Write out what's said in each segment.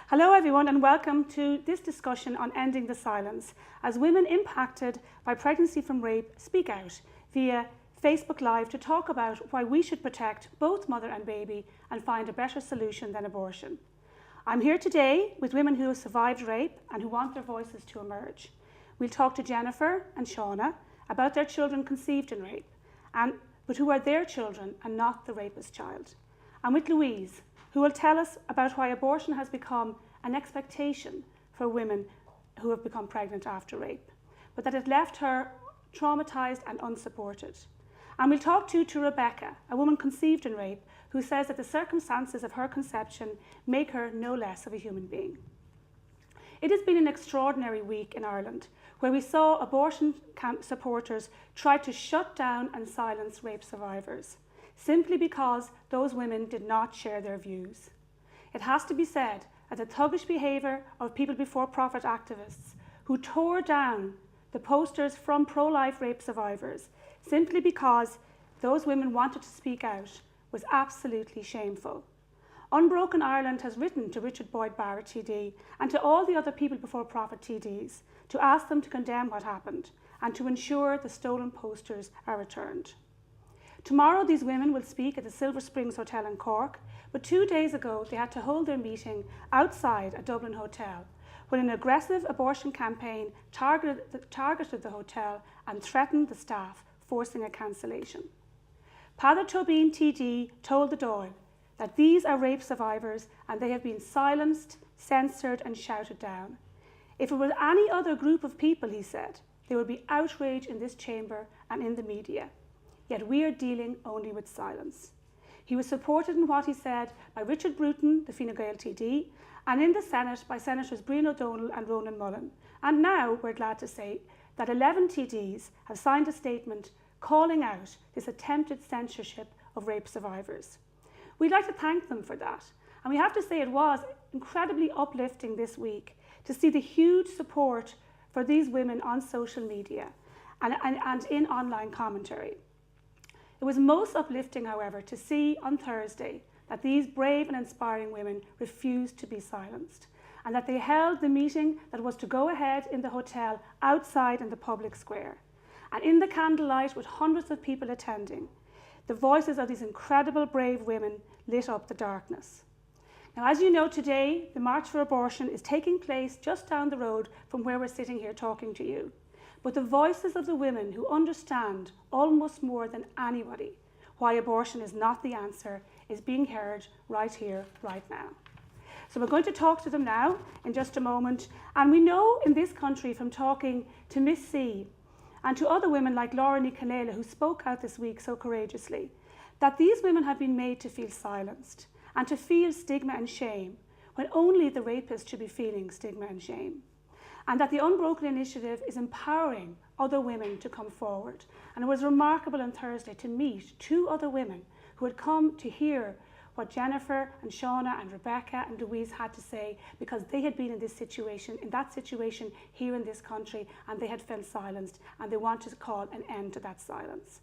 Hello everyone and welcome to this discussion on ending the silence as women impacted by pregnancy from rape speak out via Facebook Live to talk about why we should protect both mother and baby and find a better solution than abortion. I'm here today with women who have survived rape and who want their voices to emerge. We'll talk to Jennifer and Shauna about their children conceived in rape, but who are their children and not the rapist's child. And with Louise, who will tell us about why abortion has become an expectation for women who have become pregnant after rape, but that it left her traumatised and unsupported. And we'll talk to Rebecca, a woman conceived in rape, who says that the circumstances of her conception make her no less of a human being. It has been an extraordinary week in Ireland, where we saw abortion supporters try to shut down and silence rape survivors, simply because those women did not share their views. It has to be said that the thuggish behaviour of people before profit activists who tore down the posters from pro-life rape survivors simply because those women wanted to speak out was absolutely shameful. Unbroken Ireland has written to Richard Boyd Barrett TD and to all the other people before profit TDs to ask them to condemn what happened and to ensure the stolen posters are returned. Tomorrow these women will speak at the Silver Springs Hotel in Cork, but 2 days ago they had to hold their meeting outside a Dublin hotel when an aggressive abortion campaign targeted the hotel and threatened the staff, forcing a cancellation. Peadar Tóibín TD told the Dáil that these are rape survivors and they have been silenced, censored and shouted down. If it was any other group of people, he said, there would be outrage in this chamber and in the media. Yet we are dealing only with silence. He was supported in what he said by Richard Bruton, the Fine Gael TD, and in the Senate by Senators Brian O'Donnell and Ronan Mullen. And now we're glad to say that 11 TDs have signed a statement calling out this attempted censorship of rape survivors. We'd like to thank them for that. And we have to say it was incredibly uplifting this week to see the huge support for these women on social media and in online commentary. It was most uplifting, however, to see on Thursday that these brave and inspiring women refused to be silenced and that they held the meeting that was to go ahead in the hotel outside in the public square. And in the candlelight, with hundreds of people attending, the voices of these incredible brave women lit up the darkness. Now, as you know, today, the March for Abortion is taking place just down the road from where we're sitting here talking to you. But the voices of the women who understand almost more than anybody why abortion is not the answer is being heard right here, right now. So we're going to talk to them now in just a moment. And we know in this country from talking to Miss C and to other women like Laura Ní Chanéile, who spoke out this week so courageously, that these women have been made to feel silenced and to feel stigma and shame when only the rapist should be feeling stigma and shame. And that the Unbroken initiative is empowering other women to come forward. And it was remarkable on Thursday to meet 2 other women who had come to hear what Jennifer and Shauna and Rebecca and Louise had to say, because they had been in that situation here in this country, and they had felt silenced and they wanted to call an end to that silence.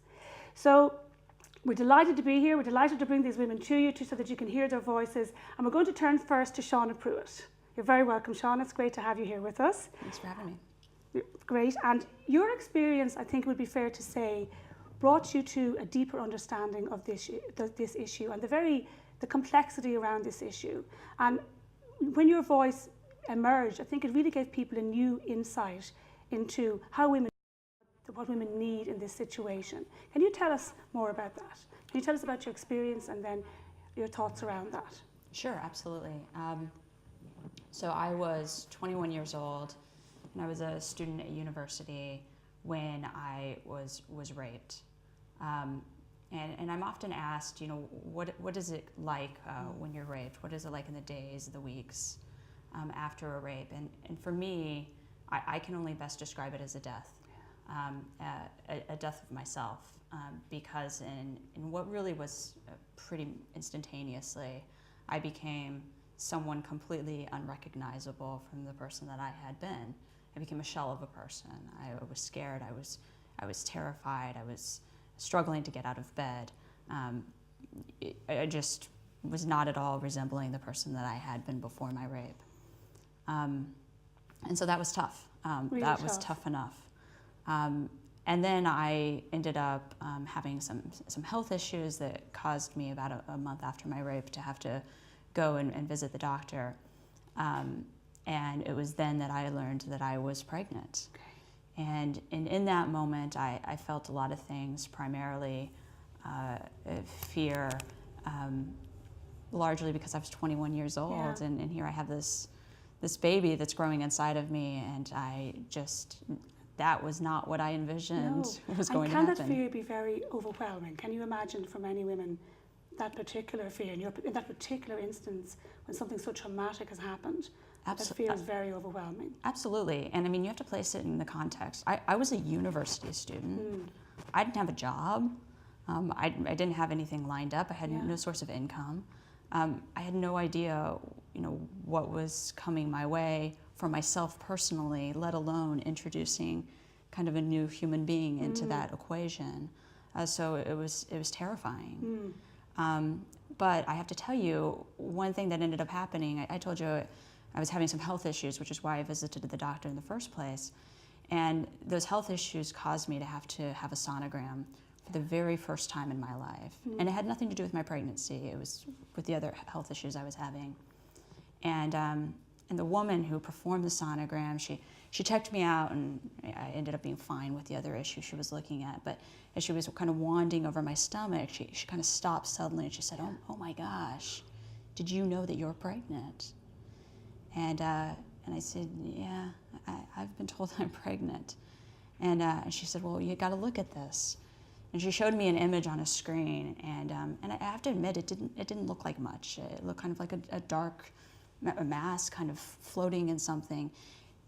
So we're delighted to be here. We're delighted to bring these women to you so that you can hear their voices. And we're going to turn first to Shauna Pruitt. You're very welcome, Shauna. It's great to have you here with us. Thanks for having me. Great. And your experience, I think it would be fair to say, brought you to a deeper understanding of this issue and the complexity around this issue. And when your voice emerged, I think it really gave people a new insight into what women need in this situation. Can you tell us more about that? Can you tell us about your experience and then your thoughts around that? Sure, absolutely. So I was 21 years old, and I was a student at university when I was raped. And I'm often asked, what is it like when you're raped? What is it like in the days, the weeks after a rape? And for me, I can only best describe it as a death, a death of myself, because in what really was pretty instantaneously, I became someone completely unrecognizable from the person that I had been. I became a shell of a person. I was scared, I was terrified, I was struggling to get out of bed. I just was not at all resembling the person that I had been before my rape. And so that was tough. Really that was tough. tough enough. And then I ended up having some health issues that caused me about a month after my rape to have to go and visit the doctor. And it was then that I learned that I was pregnant. Okay. And in that moment, I felt a lot of things, primarily fear, largely because I was 21 years old, Yeah. and here I have this baby that's growing inside of me, and that was not what I envisioned was going to happen. And can that fear be very overwhelming? Can you imagine for many women that particular fear, in that particular instance, when something so traumatic has happened, that fear is very overwhelming? Absolutely. And I mean, you have to place it in the context. I was a university student. I didn't have a job. I didn't have anything lined up. I had no source of income. I had no idea, what was coming my way for myself personally, let alone introducing kind of a new human being into that equation. So it was terrifying. But I have to tell you, one thing that ended up happening, I told you I was having some health issues, which is why I visited the doctor in the first place. And those health issues caused me to have a sonogram for the very first time in my life. And it had nothing to do with my pregnancy. It was with the other health issues I was having. And the woman who performed the sonogram, she checked me out, and I ended up being fine with the other issue she was looking at. But as she was kind of wanding over my stomach, she kind of stopped suddenly, and she said, oh my gosh, did you know that you're pregnant? And I said, yeah, I've been told I'm pregnant. And she said, well, you got to look at this. And she showed me an image on a screen, and I have to admit, it didn't look like much. It looked kind of like a dark mass kind of floating in something,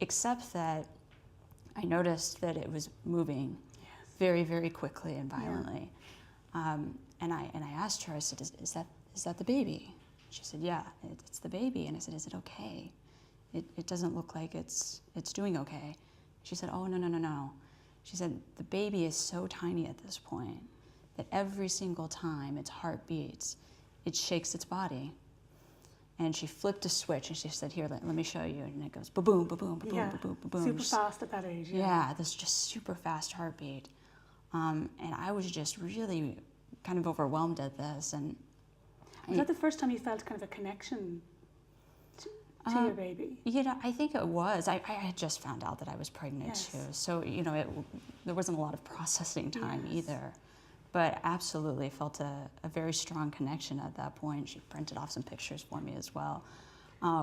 except that I noticed that it was moving very, very quickly and violently. And I asked her, I said, is that the baby? She said, yeah, it's the baby. And I said, is it okay? It doesn't look like it's doing okay. She said, oh, no. She said, the baby is so tiny at this point that every single time its heart beats, it shakes its body. And she flipped a switch, and she said, here, let me show you. And it goes ba-boom, ba-boom, ba-boom, ba-boom, ba-boom. Super fast at that age. Yeah, this just super fast heartbeat. And I was just really kind of overwhelmed at this. And was that the first time you felt kind of a connection to your baby? I think it was. I had just found out that I was pregnant too. So, there wasn't a lot of processing time either. But absolutely felt a very strong connection at that point. She printed off some pictures for me as well,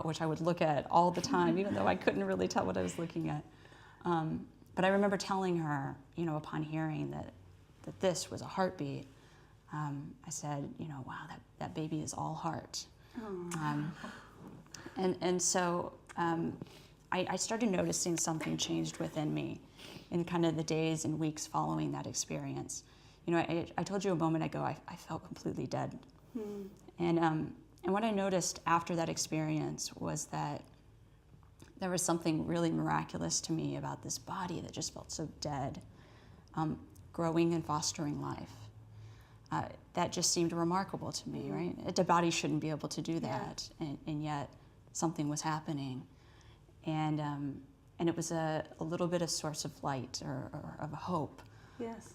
which I would look at all the time, even though I couldn't really tell what I was looking at. But I remember telling her, upon hearing that this was a heartbeat, I said, wow, that baby is all heart. And so I started noticing something changed within me in kind of the days and weeks following that experience. I told you a moment ago, I felt completely dead. And what I noticed after that experience was that there was something really miraculous to me about this body that just felt so dead, growing and fostering life. That just seemed remarkable to me, right? The body shouldn't be able to do that, and yet something was happening. And it was a little bit of source of light or of hope. Yes.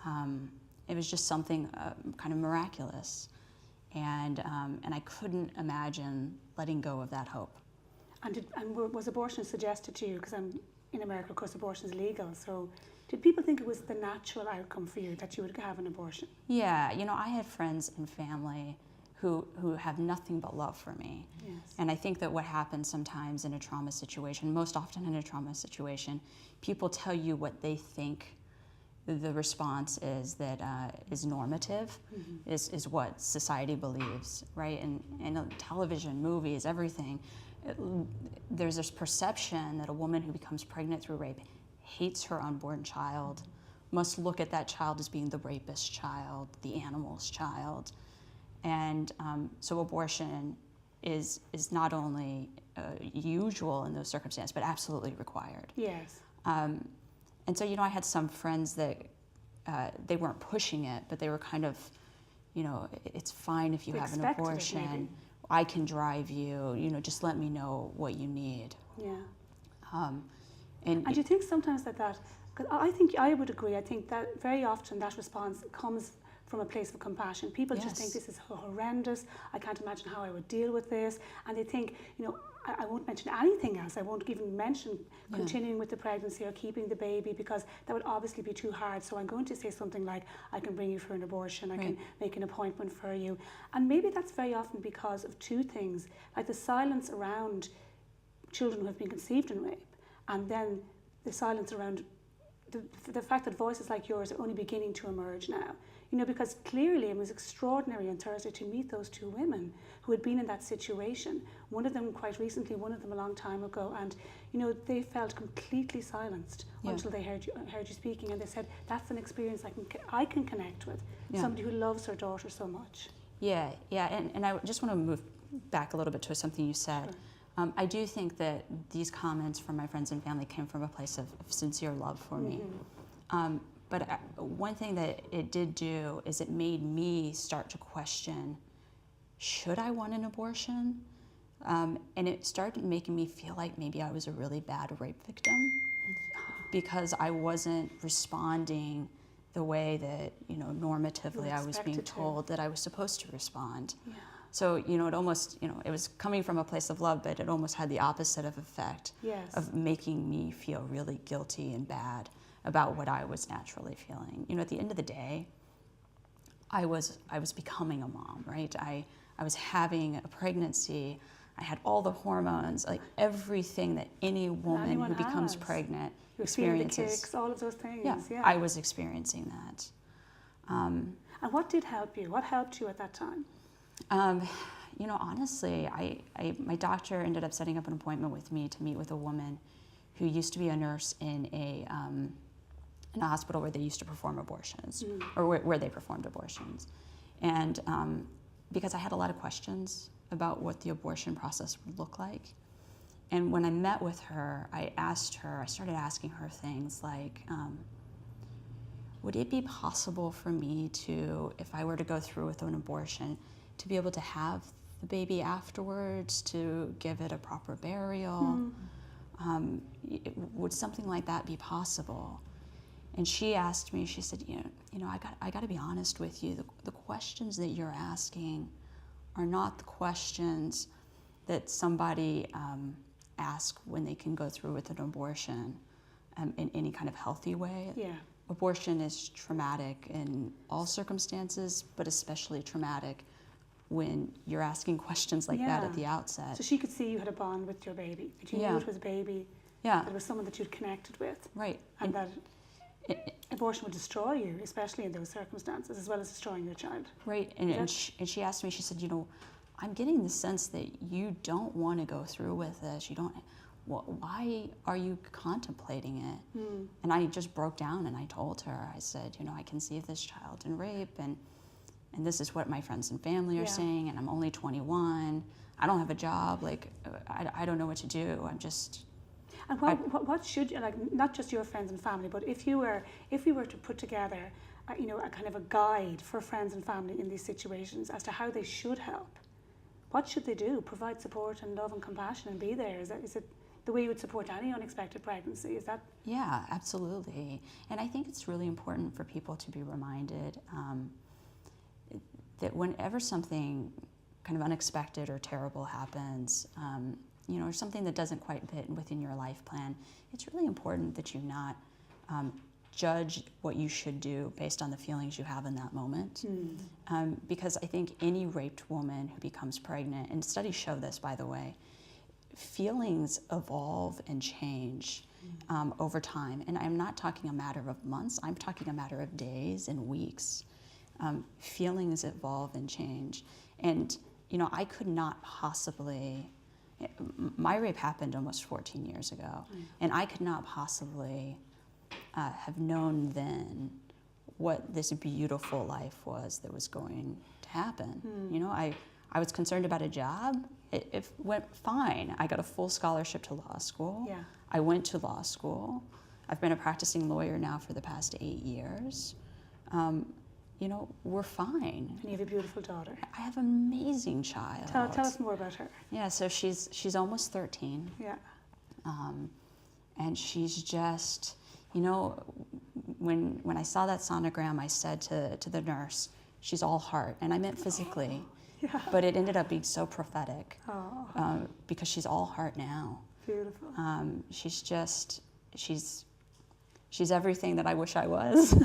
It was just something kind of miraculous, and I couldn't imagine letting go of that hope. And was abortion suggested to you? Because in America, of course, abortion is legal. So, did people think it was the natural outcome for you that you would have an abortion? Yeah, I had friends and family who have nothing but love for me. Yes. And I think that what happens sometimes in a trauma situation, most often in a trauma situation, people tell you what they think the response is that is normative, is what society believes, right? And television, movies, everything, there's this perception that a woman who becomes pregnant through rape hates her unborn child, must look at that child as being the rapist's child, the animal's child. And so abortion is not only usual in those circumstances, but absolutely required. Yes. And so, I had some friends that they weren't pushing it, but they were kind of, it's fine if you have an abortion. I can drive you, just let me know what you need. Yeah. And do you think sometimes that, because I think I would agree, I think that very often that response comes from a place of compassion. People just think this is horrendous, I can't imagine how I would deal with this, and they think, I won't mention anything else, I won't even mention continuing with the pregnancy or keeping the baby, because that would obviously be too hard, so I'm going to say something like, I can bring you for an abortion, I can make an appointment for you. And maybe that's very often because of two things, like the silence around children who have been conceived in rape, and then the silence around the fact that voices like yours are only beginning to emerge now. Because clearly it was extraordinary on Thursday to meet those two women who had been in that situation. One of them quite recently, one of them a long time ago, and they felt completely silenced until they heard you speaking, and they said that's an experience I can connect with. Somebody who loves her daughter so much. Yeah, and I just want to move back a little bit to something you said. Sure. I do think that these comments from my friends and family came from a place of sincere love for me. But one thing that it did do is it made me start to question, should I want an abortion? And it started making me feel like maybe I was a really bad rape victim because I wasn't responding the way that, normatively I was being told that I was supposed to respond. Yeah. So, it almost, it was coming from a place of love, but it almost had the opposite of effect of making me feel really guilty and bad about what I was naturally feeling. At the end of the day, I was becoming a mom, right? I was having a pregnancy. I had all the hormones, like everything that any woman who becomes pregnant experiences. The kicks, all of those things. Yeah, I was experiencing that. And what did help you? What helped you at that time? Honestly, my doctor ended up setting up an appointment with me to meet with a woman who used to be a nurse in a hospital where they used to perform abortions, or where they performed abortions. And because I had a lot of questions about what the abortion process would look like. And when I met with her, I started asking her things like, would it be possible for me to, if I were to go through with an abortion, to be able to have the baby afterwards, to give it a proper burial? Would something like that be possible? And she asked me, she said, I got to be honest with you. The questions that you're asking are not the questions that somebody asks when they can go through with an abortion in any kind of healthy way. Yeah. Abortion is traumatic in all circumstances, but especially traumatic when you're asking questions like that at the outset. So she could see you had a bond with your baby, that you knew it was a baby, that it was someone that you'd connected with. Right. And that abortion would destroy you, especially in those circumstances, as well as destroying your child. Right. And she asked me, she said, I'm getting the sense that you don't want to go through with this. You don't. Why are you contemplating it? And I just broke down and I told her, I said, I conceived this child in rape, and this is what my friends and family are saying, and I'm only 21. I don't have a job. Like, I don't know what to do. I'm just. And what should you, not just your friends and family, but if we were to put together, a kind of a guide for friends and family in these situations as to how they should help, what should they do? Provide support and love and compassion and be there. Is it the way you would support any unexpected pregnancy? Is that? Yeah, absolutely. And I think it's really important for people to be reminded that whenever something kind of unexpected or terrible happens, or something that doesn't quite fit within your life plan, it's really important that you not judge what you should do based on the feelings you have in that moment. Because I think any raped woman who becomes pregnant, and studies show this, by the way, feelings evolve and change over time. And I'm not talking a matter of months, I'm talking a matter of days and weeks. Feelings evolve and change. And, I could not possibly, my rape happened almost 14 years ago, and I could not possibly have known then what this beautiful life was that was going to happen. I was concerned about a job. It went fine. I got a full scholarship to law school. Yeah. I went to law school. I've been a practicing lawyer now for the past 8 years. you know, we're fine. And you have a beautiful daughter. I have an amazing child. Tell us more about her. Yeah, so she's almost 13. Yeah. And she's just, you know, when I saw that sonogram, I said to the nurse, she's all heart. And I meant physically. Yeah. But it ended up being so prophetic Oh. because she's all heart now. Beautiful. She's everything that I wish I was.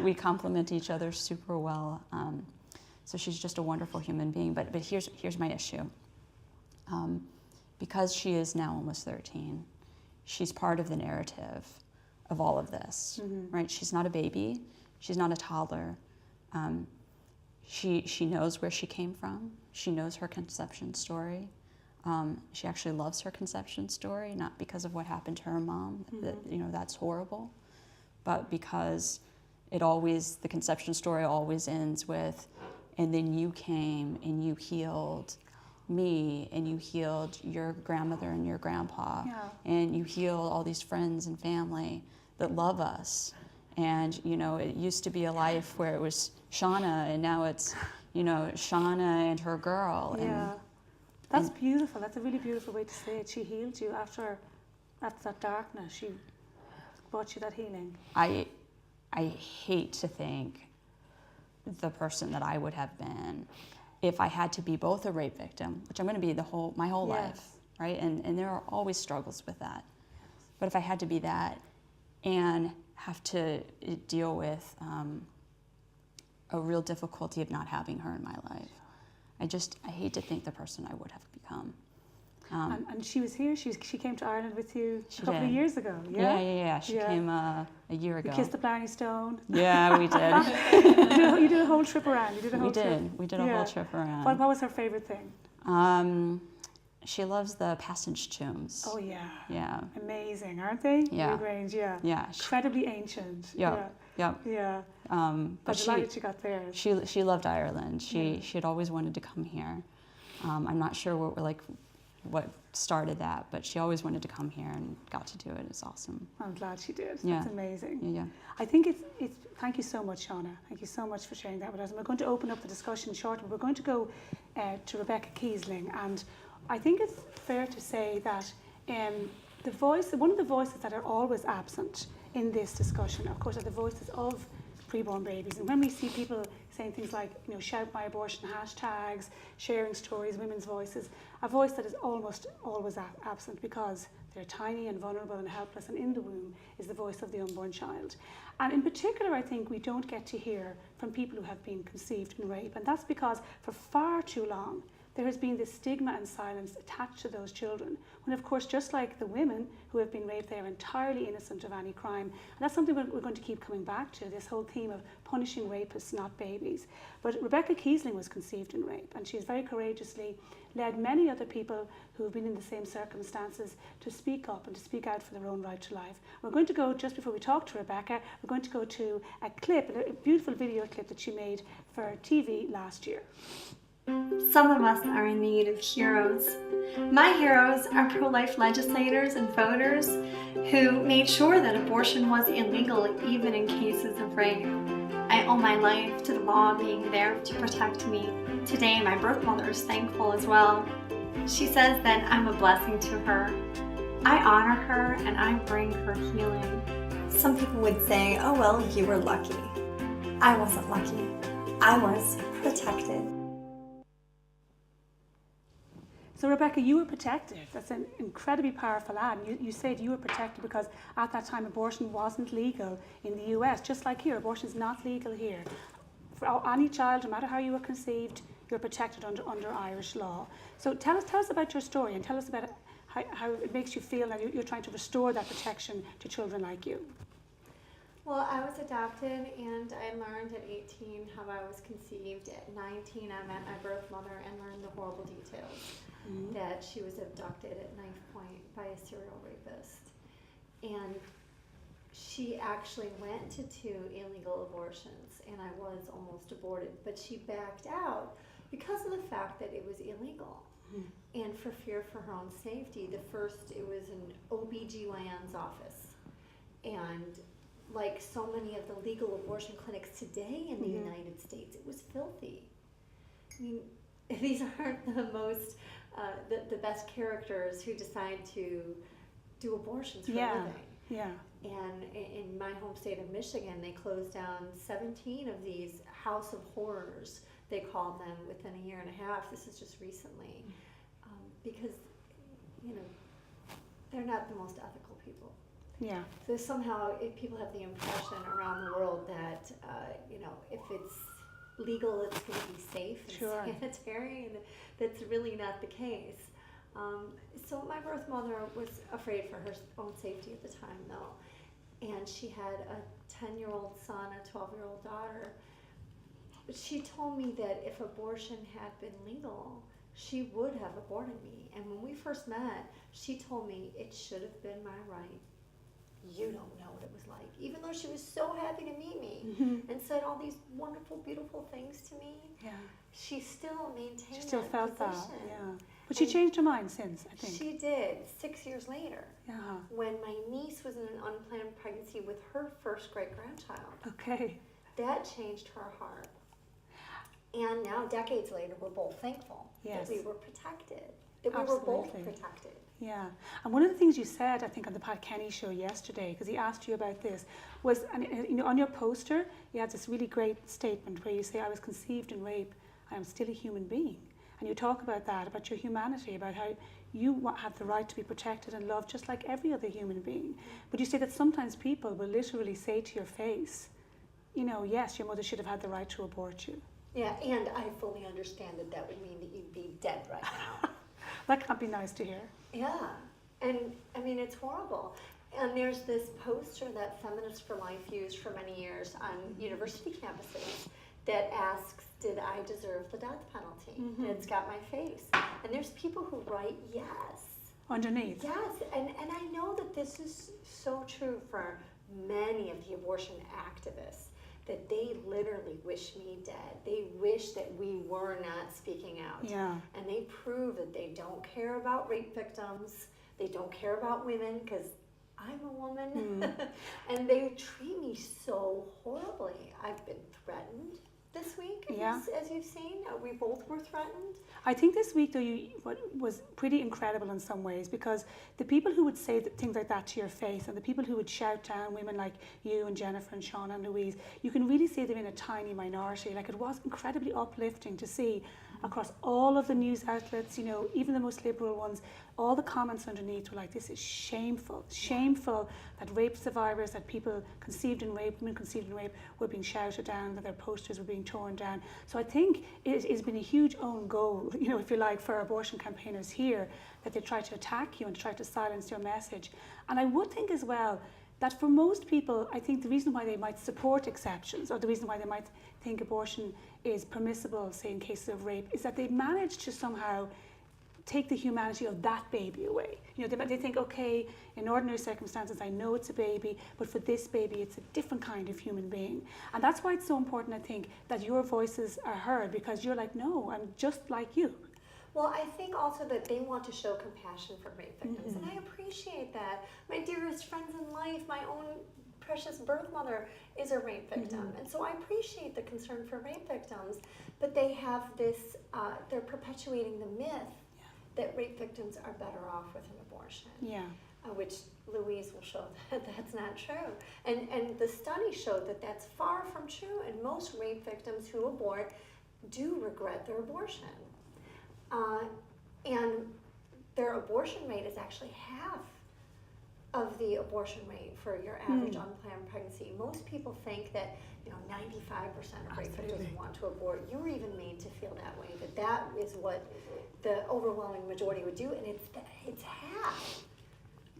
We complement each other super well. So she's just a wonderful human being. But here's my issue. Because she is now almost 13, she's part of the narrative of all of this, right? She's not a baby. She's not a toddler. She knows where she came from. She knows her conception story. She actually loves her conception story, not because of what happened to her mom, that, you know, that's horrible, but because the conception story always ends with, and then you came and you healed me, and you healed your grandmother and your grandpa, and you healed all these friends and family that love us. And, you know, it used to be a life where it was Shauna, and now it's, you know, Shauna and her girl. Yeah. That's beautiful. That's a really beautiful way to say it. She healed you after that darkness. She brought you that healing. I hate to think the person that I would have been if I had to be both a rape victim, which I'm going to be my whole life, right? And there are always struggles with that. But if I had to be that and have to deal with a real difficulty of not having her in my life, I hate to think the person I would have become. And she was here. She came to Ireland with you a couple of did. years ago. Yeah. She came a year ago. You kissed the Blarney Stone. Yeah, we did. You did a whole trip around. You did a whole trip. We did a whole trip around. What was her favorite thing? She loves the passage tombs. Oh yeah. Yeah. Amazing, aren't they? Yeah. Newgrange, yeah. Yeah. Incredibly ancient. Yeah. Yeah. Yeah. But I'm delighted she got there. She loved Ireland. She had always wanted to come here. I'm not sure what started that, but she always wanted to come here and got to do it. It's awesome. I'm glad she did. Yeah. That's amazing. Yeah. I think it's thank you so much, Shauna. Thank you so much for sharing that with us. And we're going to open up the discussion shortly. We're going to go to Rebecca Kiesling, and I think it's fair to say that one of the voices that are always absent in this discussion, of course, are the voices of preborn babies. And when we see people saying things like, you know, shout my abortion hashtags, sharing stories, women's voices, a voice that is almost always absent because they're tiny and vulnerable and helpless, and in the womb is the voice of the unborn child. And in particular, I think we don't get to hear from people who have been conceived in rape, and that's because for far too long there has been this stigma and silence attached to those children, when of course, just like the women who have been raped, they are entirely innocent of any crime. And that's something we're going to keep coming back to, this whole theme of punishing rapists, not babies. But Rebecca Kiesling was conceived in rape, and she has very courageously led many other people who have been in the same circumstances to speak up and to speak out for their own right to life. We're going to go, just before we talk to Rebecca, we're going to go to a clip, a beautiful video clip that she made for TV last year. Some of us are in need of heroes. My heroes are pro-life legislators and voters who made sure that abortion was illegal even in cases of rape. I owe my life to the law being there to protect me. Today my birth mother is thankful as well. She says that I'm a blessing to her. I honor her and I bring her healing. Some people would say, oh well, you were lucky. I wasn't lucky. I was protected. So Rebecca, you were protected. That's an incredibly powerful ad. You said you were protected because at that time abortion wasn't legal in the US. Just like here, abortion is not legal here. For any child, no matter how you were conceived, you're protected under Irish law. So tell us about your story, and tell us about how it makes you feel that you're trying to restore that protection to children like you. Well, I was adopted, and I learned at 18 how I was conceived. At 19, I met my birth mother and learned the horrible details. That she was abducted at knife point by a serial rapist. And she actually went to 2 illegal abortions, and I was almost aborted, but she backed out because of the fact that it was illegal. And for fear for her own safety, it was an OBGYN's office. And like so many of the legal abortion clinics today in the United States. It was filthy. I mean, these aren't the most, the best characters who decide to do abortions for a living. Yeah. And in my home state of Michigan, they closed down 17 of these house of horrors, they called them, within a year and a half. This is just recently. Because, you know, they're not the most ethical people. Yeah. So somehow people have the impression around the world that, you know, if it's legal, it's going to be safe and sanitary, and that's really not the case. So my birth mother was afraid for her own safety at the time, though. And she had a 10-year-old son, a 12-year-old daughter. She told me that if abortion had been legal, she would have aborted me. And when we first met, she told me it should have been my right. You don't know what it was like. Even though she was so happy to meet me and said all these wonderful, beautiful things to me, she still maintained She still that felt position. that, yeah. But she changed her mind since, I think. She did, 6 years later, Yeah. when my niece was in an unplanned pregnancy with her first great-grandchild. Okay. That changed her heart. And now, decades later, we're both thankful that we were protected, that we were both protected. Yeah, and one of the things you said, I think, on the Pat Kenny show yesterday, because he asked you about this, was, and you know, on your poster, you had this really great statement where you say, "I was conceived in rape, I am still a human being." And you talk about that, about your humanity, about how you have the right to be protected and loved just like every other human being. But you say that sometimes people will literally say to your face, you know, yes, your mother should have had the right to abort you. Yeah, and I fully understand that that would mean that you'd be dead right now. That can't be nice to hear. Yeah, and I mean, it's horrible. And there's this poster that Feminists for Life used for many years on university campuses that asks, did I deserve the death penalty? And it's got my face. And there's people who write yes. Underneath. Yes, and I know that this is so true for many of the abortion activists, that they literally wish me dead. They wish that we were not speaking out. Yeah. And they prove that they don't care about rape victims. They don't care about women, because I'm a woman. And they treat me so horribly. I've been threatened this week, as you've seen. We both were threatened. I think this week, though, what was pretty incredible in some ways, because the people who would say things like that to your face, and the people who would shout down women like you and Jennifer and Shauna and Louise, you can really see them in a tiny minority. Like, it was incredibly uplifting to see across all of the news outlets, you know, even the most liberal ones, all the comments underneath were like, this is shameful, shameful that rape survivors, that people conceived in rape, women conceived in rape, were being shouted down, that their posters were being torn down. So I think it has been a huge own goal, you know, if you like, for abortion campaigners here, that they try to attack you and try to silence your message. And I would think as well that for most people, I think the reason why they might support exceptions, or the reason why they might think abortion is permissible, say in cases of rape, is that they've managed to somehow take the humanity of that baby away. You know, they think, okay, in ordinary circumstances, I know it's a baby, but for this baby, it's a different kind of human being. And that's why it's so important, I think, that your voices are heard, because you're like, no, I'm just like you. Well, I think also that they want to show compassion for rape victims, and I appreciate that. My dearest friends in life, my own precious birth mother is a rape victim, and so I appreciate the concern for rape victims, but they have this, they're perpetuating the myth that rape victims are better off with an abortion. Yeah. Which Louise will show that that's not true. And the study showed that that's far from true, and most rape victims who abort do regret their abortion. And their abortion rate is actually half of the abortion rate for your average unplanned pregnancy. Most people think that, you know, 95% of rape victims want to abort. You were even made to feel that way, that is what the overwhelming majority would do, and it's half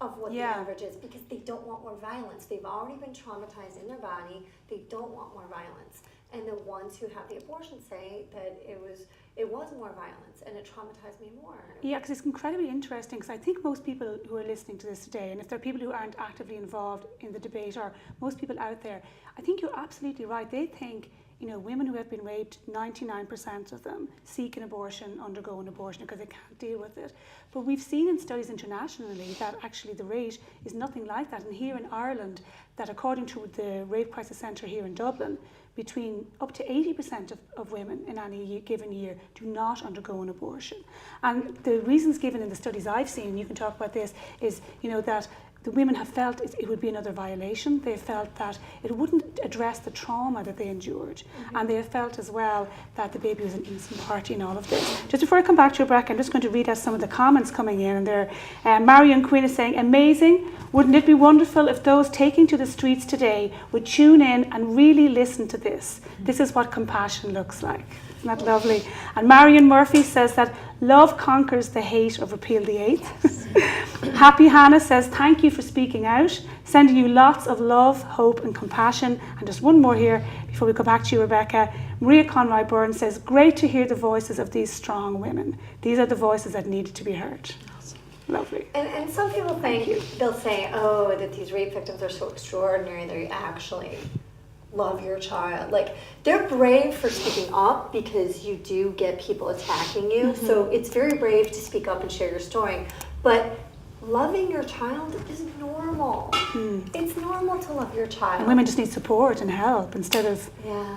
of what the average is, because they don't want more violence. They've already been traumatized in their body. They don't want more violence. And the ones who have the abortion say that it was more violence, and it traumatized me more. Yeah, because it's incredibly interesting, because I think most people who are listening to this today, and if there are people who aren't actively involved in the debate, or most people out there, I think you're absolutely right. They think you know, women who have been raped, 99% of them seek an abortion, undergo an abortion because they can't deal with it. But we've seen in studies internationally that actually the rate is nothing like that. And here in Ireland, that according to the Rape Crisis Centre here in Dublin, between up to 80% of women in any given year do not undergo an abortion. And the reasons given in the studies I've seen, you can talk about this, is, you know, that the women have felt it would be another violation. They felt that it wouldn't address the trauma that they endured. And they have felt as well that the baby was an innocent party in all of this. Just before I come back to Rebecca, I'm just going to read out some of the comments coming in. And there, Marion Quinn is saying, amazing. Wouldn't it be wonderful if those taking to the streets today would tune in and really listen to this? This is what compassion looks like. Isn't that lovely? And Marion Murphy says that love conquers the hate of Repeal the Eighth. Happy Hannah says, thank you for speaking out, sending you lots of love, hope and compassion. And just one more here before we go back to you, Rebecca. Maria Conroy Byrne says, great to hear the voices of these strong women. These are the voices that needed to be heard. Lovely. And some people think, they'll say, oh, that these rape victims are so extraordinary, they actually love your child. Like, they're brave for speaking up because you do get people attacking you. So it's very brave to speak up and share your story. But loving your child is normal. It's normal to love your child. And women just need support and help instead of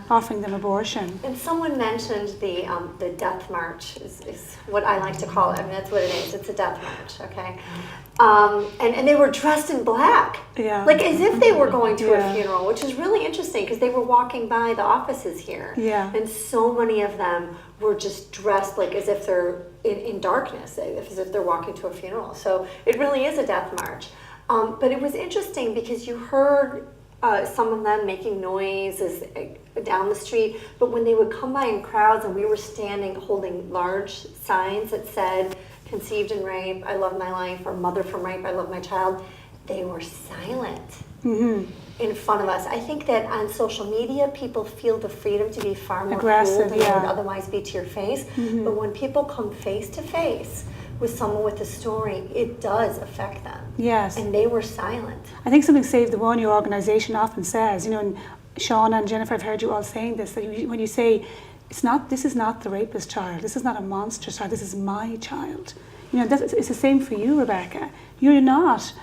offering them abortion. And someone mentioned the death march is what I like to call it. I mean, that's what it is. It's a death march, okay? And they were dressed in black, like as if they were going to a funeral, which is really interesting because they were walking by the offices here. And so many of them were just dressed like as if they're in darkness, as if they're walking to a funeral. So it really is a death march. But it was interesting because you heard some of them making noises down the street, but when they would come by in crowds and we were standing holding large signs that said, conceived in rape, I love my life, or mother from rape, I love my child, they were silent in front of us. I think that on social media, people feel the freedom to be far more aggressive cruel than they would otherwise be to your face. But when people come face to face with someone with a story, it does affect them. Yes. And they were silent. I think something Save the One, your organisation often says, you know, and Shauna and Jennifer, I've heard you all saying this, that when you say, this is not the rapist's child, this is not a monster's child, this is my child. You know, it's the same for you, Rebecca. You're not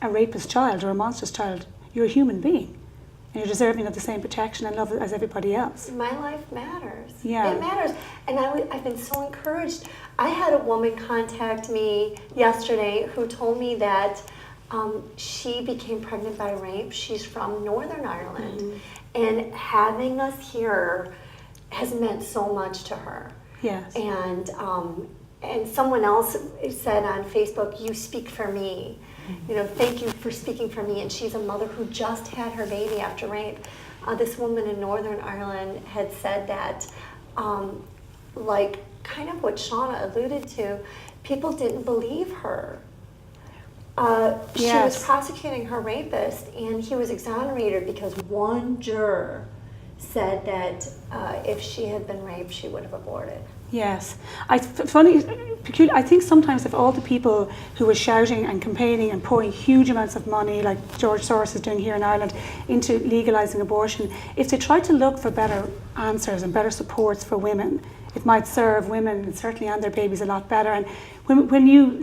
a rapist's child or a monster's child, you're a human being. And you're deserving of the same protection and love as everybody else. My life matters. Yeah. It matters. And I've been so encouraged. I had a woman contact me yesterday who told me that she became pregnant by rape. She's from Northern Ireland. And having us here has meant so much to her. Yes. And someone else said on Facebook, you speak for me. You know, thank you for speaking for me. And she's a mother who just had her baby after rape. This woman in Northern Ireland had said that, like kind of what Shauna alluded to, people didn't believe her. She was prosecuting her rapist, and he was exonerated because one juror said that if she had been raped, she would have aborted. Yes. I think sometimes if all the people who were shouting and campaigning and pouring huge amounts of money, like George Soros is doing here in Ireland, into legalising abortion, if they tried to look for better answers and better supports for women, it might serve women and certainly and their babies a lot better. And when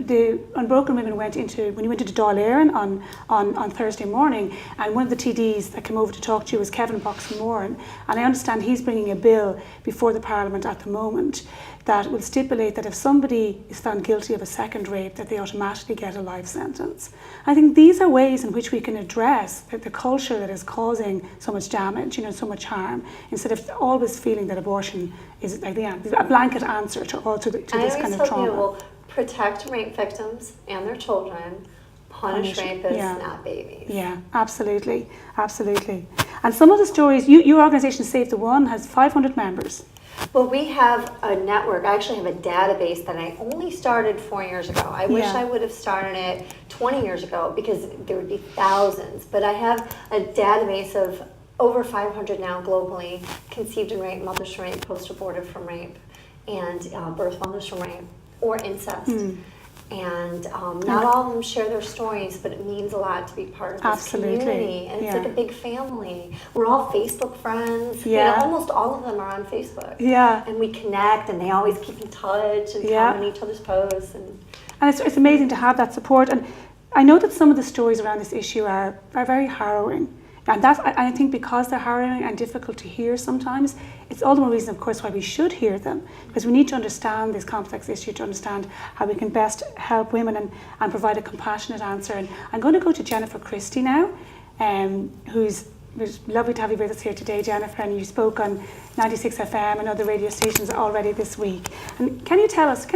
the Unbroken women when you went into Dáil Éireann on Thursday morning, and one of the TDs that came over to talk to you was Kevin Boxmoran, and I understand he's bringing a bill before the Parliament at the moment that will stipulate that if somebody is found guilty of a second rape, that they automatically get a life sentence. I think these are ways in which we can address the culture that is causing so much damage, you know, so much harm, instead of always feeling that abortion is like a blanket answer to this kind of trauma. Protect rape victims and their children, punish rapists, not babies. Yeah, absolutely, absolutely. And some of the stories, your organisation Save the One has 500 members. Well, we have a network. I actually have a database that I only started 4 years ago. I wish I would have started it 20 years ago because there would be thousands. But I have a database of over 500 now globally, conceived in rape, mothers from rape, post-abortive from rape, and birth mothers from rape or incest. And not all of them share their stories, but it means a lot to be part of this Absolutely. community. And it's Yeah. like a big family. We're all Facebook friends. Yeah. You know, almost all of them are on Facebook. Yeah. And we connect, and they always keep in touch and Yeah. comment on each other's posts. And it's amazing to have that support. And I know that some of the stories around this issue are very harrowing. And I think because they're harrowing and difficult to hear sometimes, it's all the more reason, of course, why we should hear them. Because we need to understand this complex issue, to understand how we can best help women and provide a compassionate answer. And I'm going to go to Jennifer Christie now, who's lovely to have you with us here today, Jennifer. And you spoke on 96 FM and other radio stations already this week. And can you tell us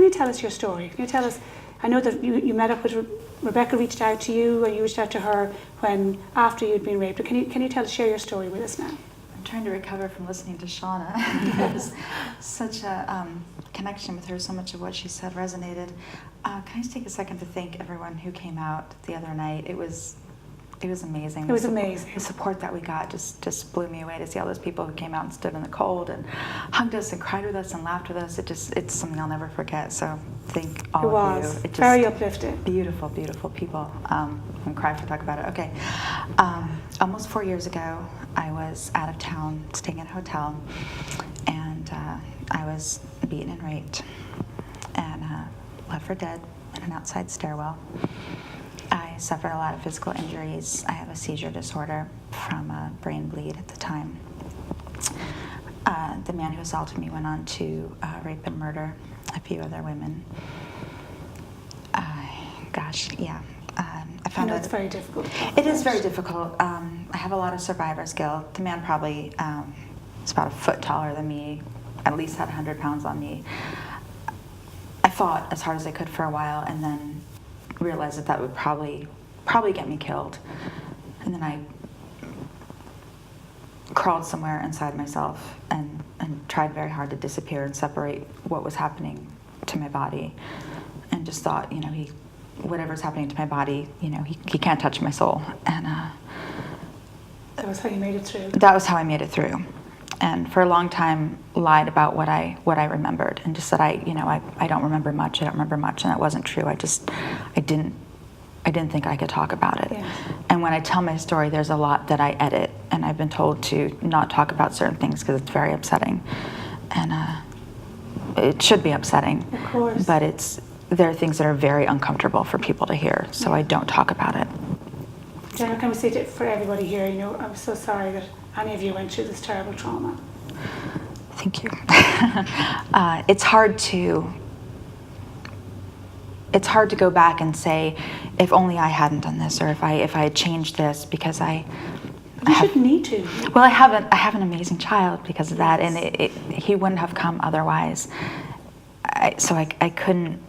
your story? Can you tell us? I know that you met up with Rebecca, reached out to you, or you reached out to her when after you'd been raped. But can you share your story with us now? I'm trying to recover from listening to Shauna. There's such a connection with her. So much of what she said resonated. Can I just take a second to thank everyone who came out the other night? It was amazing. It was amazing. The support that we got just blew me away, to see all those people who came out and stood in the cold and hugged us and cried with us and laughed with us. It's something I'll never forget. So thank all of you. It was very uplifting. Beautiful, beautiful people. I'm crying to talk about it. Okay. Almost 4 years ago, I was out of town, staying in a hotel, and I was beaten and raped and left for dead in an outside stairwell. I suffered a lot of physical injuries. I have a seizure disorder from a brain bleed at the time. The man who assaulted me went on to rape and murder a few other women. I know it's very difficult. It is very difficult. I have a lot of survivor's guilt. The man probably is about a foot taller than me, at least had 100 pounds on me. I fought as hard as I could for a while, and then realized that would probably get me killed. And then I crawled somewhere inside myself and tried very hard to disappear and separate what was happening to my body, and just thought, whatever's happening to my body, he can't touch my soul. And that was how you made it through. That was how I made it through. And for a long time, lied about what I remembered, and just said I don't remember much. I don't remember much, and that wasn't true. I didn't think I could talk about it. Yes. And when I tell my story, there's a lot that I edit, and I've been told to not talk about certain things because it's very upsetting, and it should be upsetting. Of course. But there are things that are very uncomfortable for people to hear, so I don't talk about it. Jennifer, can we say for everybody here, I'm so sorry that any of you went through this terrible trauma. Thank you. It's hard to go back and say, if only I hadn't done this, or if I had changed this, because You shouldn't need to. Well, I have an amazing child because of that, and he wouldn't have come otherwise. So I couldn't,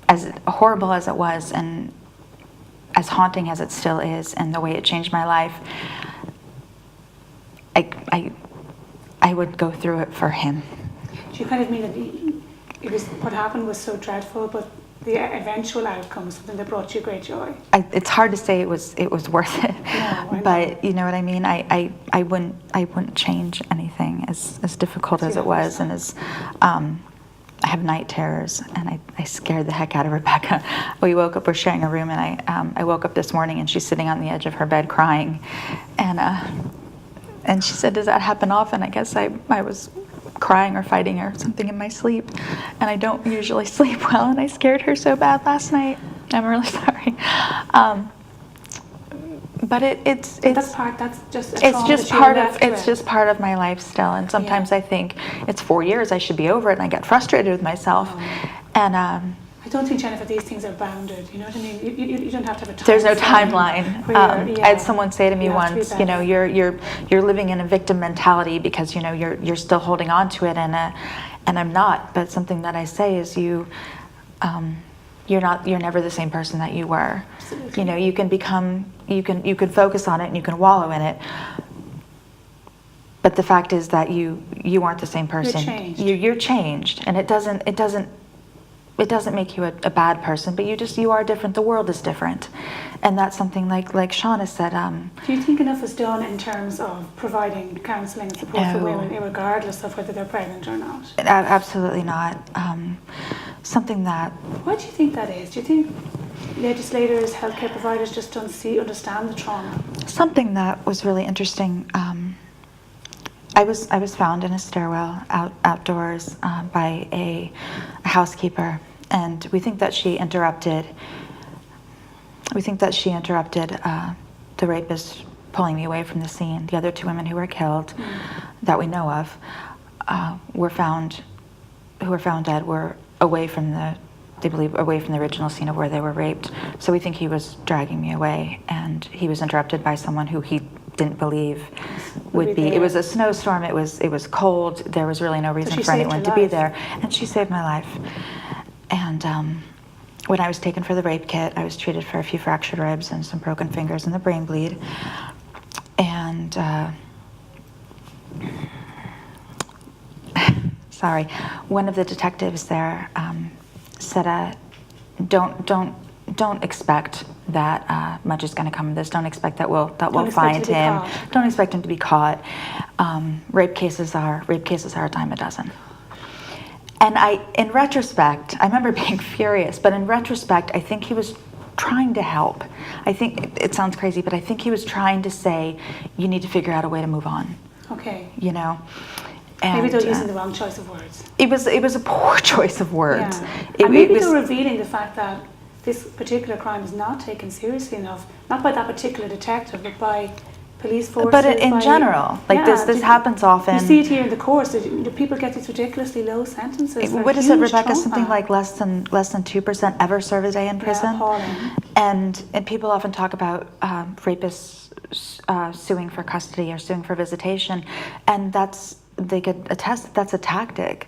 as horrible as it was, and as haunting as it still is, and the way it changed my life, I would go through it for him. Do you kind of mean that what happened was so dreadful, but the eventual outcome was something that brought you great joy? It's hard to say it was worth it, no, but you know what I mean. I wouldn't change anything, as difficult as it was, and as I have night terrors, and I scared the heck out of Rebecca. We woke up, we're sharing a room, and I woke up this morning, and she's sitting on the edge of her bed crying, and she said, "Does that happen often?" I guess I was crying or fighting or something in my sleep, and I don't usually sleep well, and I scared her so bad last night. I'm really sorry. But it's just part of my life still, and sometimes I think it's 4 years, I should be over it, and I get frustrated with myself. And I don't think, Jennifer, these things are bounded. You know what I mean? You don't have to have a time. There's no timeline. I had someone say to me once, you're living in a victim mentality because you're still holding on to it, and I'm not. But something that I say is you're never the same person that you were. Absolutely. You can become, you can focus on it and you can wallow in it. But the fact is that you aren't the same person. You're changed. You're changed, and it doesn't make you a bad person, but you are different. The world is different, and that's something like Shauna said. Do you think enough is done in terms of providing counselling and support for women, regardless of whether they're pregnant or not? Absolutely not. something that Why do you think that is? Do you think legislators, healthcare providers just don't understand the trauma? something that was really interesting. I was found in a stairwell outdoors by a housekeeper, and we think that she interrupted. We think that she interrupted the rapist pulling me away from the scene. The other 2 women who were killed, that we know of, who were found dead, were away from they believe away from the original scene of where they were raped. So we think he was dragging me away, and he was interrupted by someone who he didn't believe would be. It was a snowstorm. It was cold. There was really no reason for anyone to be there, and she saved my life. And when I was taken for the rape kit, I was treated for a few fractured ribs and some broken fingers and the brain bleed. And sorry, one of the detectives there said, "Don't expect that much is going to come of this. Don't expect that we'll find him. Don't expect him to be caught. Rape cases are a dime a dozen." And in retrospect, I remember being furious, but in retrospect, I think he was trying to help. I think it sounds crazy, but I think he was trying to say, you need to figure out a way to move on. Okay. You know? And, maybe they're using the wrong choice of words. It was a poor choice of words. Yeah. And maybe they're revealing the fact that this particular crime is not taken seriously enough, not by that particular detective, but by police forces. But in general, like this happens often. You see it here in the course. People get these ridiculously low sentences. What is it, Rebecca? Trauma. Something like less than 2% ever serve a day in prison. Appalling. And people often talk about rapists suing for custody or suing for visitation, and they could attest that's a tactic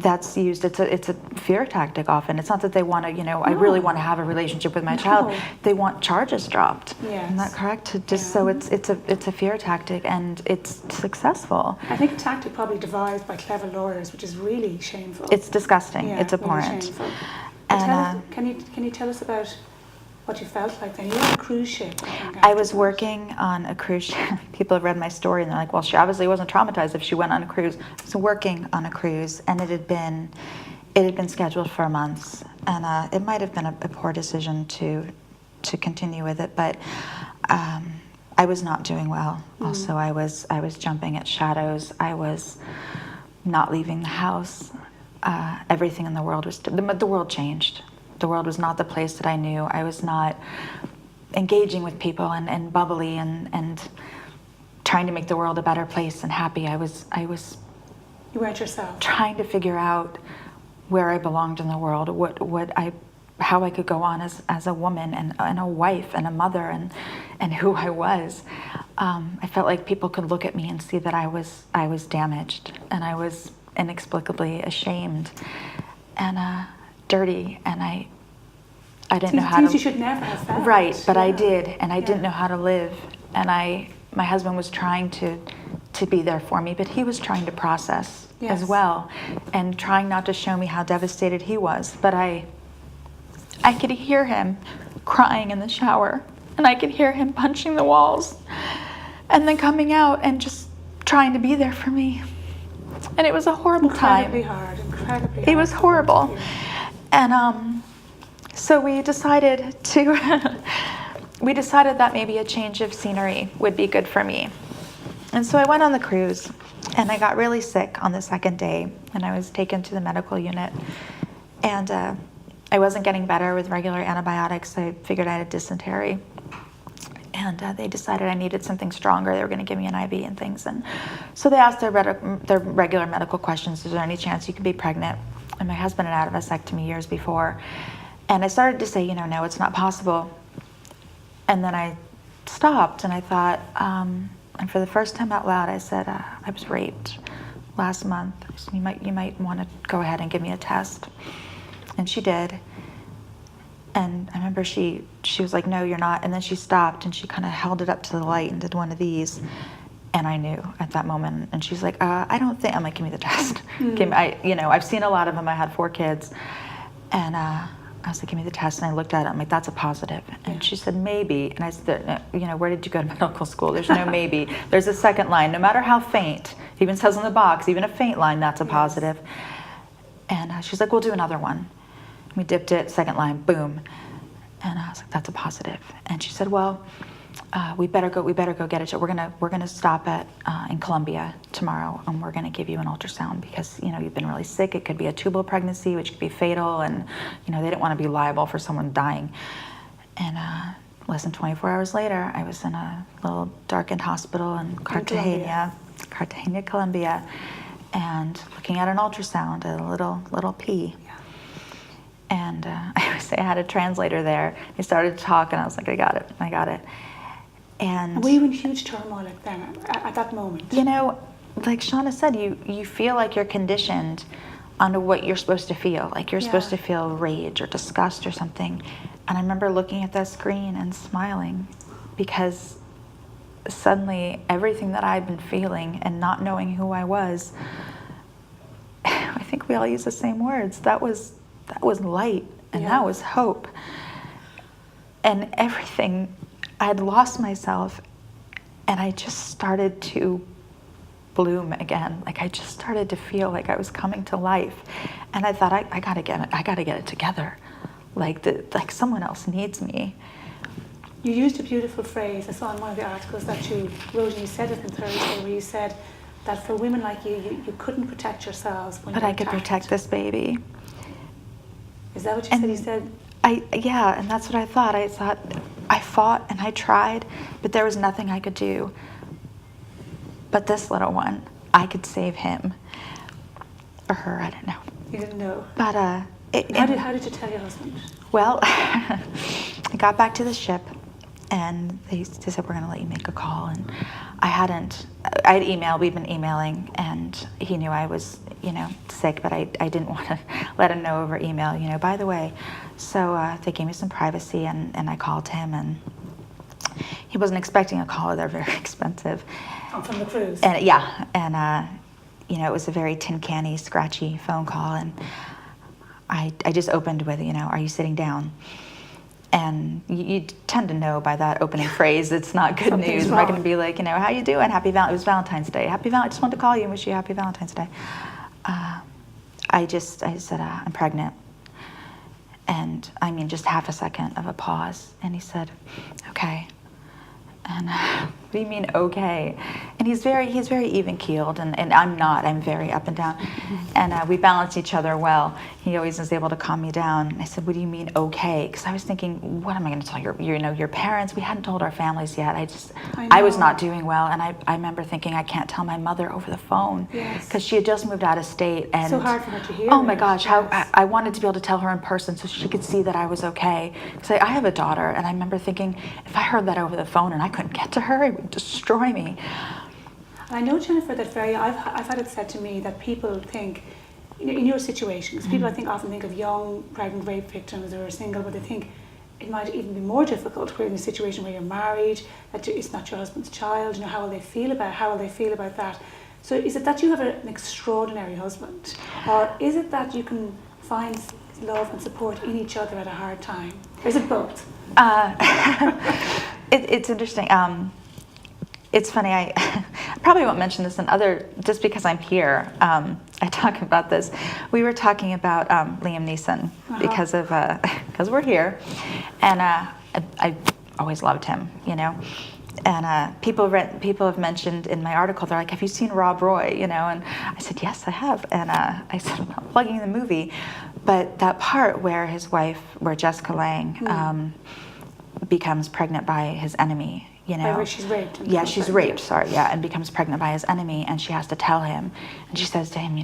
that's used. It's a fear tactic often. It's not that they want to, I really want to have a relationship with my child. They want charges dropped. Yes. Isn't that correct? So it's a fear tactic, and it's successful. I think a tactic probably devised by clever lawyers, which is really shameful. It's disgusting. Yeah, it's abhorrent. Really shameful. And can you tell us about what you felt like then? You were on a cruise ship. I was working on a cruise ship. People have read my story and they're like, well, she obviously wasn't traumatized if she went on a cruise. I was working on a cruise, and it had been scheduled for months, and it might have been a poor decision to continue with it, but I was not doing well. Also, I was jumping at shadows. I was not leaving the house. Everything in the world the world changed. The world was not the place that I knew. I was not engaging with people and bubbly and trying to make the world a better place and happy. I was You weren't yourself. Trying to figure out where I belonged in the world, how I could go on as a woman and a wife and a mother and who I was. I felt like people could look at me and see that I was damaged, and I was inexplicably ashamed and dirty, and I didn't know how to. Things you should never have felt. Right, but I did, and I didn't know how to live. And my husband was trying to be there for me, but he was trying to process as well, and trying not to show me how devastated he was. But I could hear him crying in the shower, and I could hear him punching the walls, and then coming out and just trying to be there for me. And it was a horrible time. Incredibly hard. It was horrible. And so we decided that maybe a change of scenery would be good for me. And so I went on the cruise, and I got really sick on the second day, and I was taken to the medical unit. And I wasn't getting better with regular antibiotics. I figured I had dysentery. And they decided I needed something stronger. They were going to give me an IV and things. And so they asked their regular medical questions. Is there any chance you could be pregnant? And my husband had had a vasectomy years before. And I started to say, no, it's not possible. And then I stopped, and I thought, and for the first time out loud, I said, I was raped last month. So you might want to go ahead and give me a test. And she did. And I remember she was like, no, you're not. And then she stopped, and she kind of held it up to the light and did one of these. And I knew at that moment. And she's like, I don't think, I'm like, give me the test. I've seen a lot of them. I had 4 kids. And I was like, give me the test. And I looked at it. I'm like, that's a positive. And she said, maybe. And I said, where did you go to medical school? There's no maybe. There's a second line. No matter how faint, it even says on the box, even a faint line, that's a positive. And she's like, we'll do another one. We dipped it, second line, boom. And I was like, that's a positive. And she said, well, we better go get it. We're gonna stop at in Columbia tomorrow, and we're gonna give you an ultrasound because you've been really sick. It could be a tubal pregnancy, which could be fatal, and they didn't want to be liable for someone dying. And less than 24 hours later, I was in a little darkened hospital in Cartagena, Colombia, and looking at an ultrasound, a little pea. And I had a translator there. He started to talk, and I was like, I got it. And were you in huge turmoil then, at that moment? Like Shauna said, you feel like you're conditioned onto what you're supposed to feel. Like you're supposed to feel rage or disgust or something. And I remember looking at that screen and smiling because suddenly everything that I'd been feeling and not knowing who I was, I think we all use the same words. That was light, and that was hope. And everything, I had lost myself, and I just started to bloom again. Like I just started to feel like I was coming to life, and I thought I gotta get it together. Like someone else needs me. You used a beautiful phrase I saw in one of the articles that you wrote, and you said it on Thursday, where you said that for women like you couldn't protect yourselves when But I could protect this baby. Is that what you said? You said. And that's what I thought. I fought and I tried, but there was nothing I could do. But this little one, I could save him. Or her, I don't know. You didn't know. But how did you tell your husband? Well, I got back to the ship, and they said, we're going to let you make a call. And I had emailed, we'd been emailing, and he knew I was, sick, but I didn't want to let him know over email, by the way. So they gave me some privacy, and I called him, and he wasn't expecting a call. They're very expensive. From the cruise? And it was a very tin canny, scratchy phone call, and I just opened with, are you sitting down? And you tend to know by that opening phrase it's not good news. I'm not going to be like, how you doing? It was Valentine's Day. I just wanted to call you and wish you a happy Valentine's Day. I said, I'm pregnant. And just half a second of a pause. And he said, okay. And what do you mean, okay? And he's very even keeled, and I'm not. I'm very up and down. And we balance each other well. He always is able to calm me down. And I said, what do you mean, okay? Because I was thinking, what am I going to tell your parents? We hadn't told our families yet. I was not doing well, and I remember thinking, I can't tell my mother over the phone because she had just moved out of state. And so hard for her to hear. Oh my gosh, how I wanted to be able to tell her in person so she could see that I was okay. Because I have a daughter, and I remember thinking, if I heard that over the phone and I couldn't get to her, it would destroy me. I know, Jennifer, that I've had it said to me that people think, in your situation, because people I think often think of young pregnant rape victims who are single, but they think it might even be more difficult when in a situation where you're married, that it's not your husband's child. How will they feel about that? So is it that you have an extraordinary husband, or is it that you can find love and support in each other at a hard time? Or is it both? It's interesting. It's funny, I probably won't mention this just because I'm here, I talk about this. We were talking about Liam Neeson because we're here, and I always loved him, And people have mentioned in my article, they're like, have you seen Rob Roy, And I said, yes, I have. And I said, I'm not plugging the movie, but that part where his wife, where Jessica Lange becomes pregnant by his enemy, Where she's raped. Yeah, she's raped, and becomes pregnant by his enemy, and she has to tell him, and she says to him,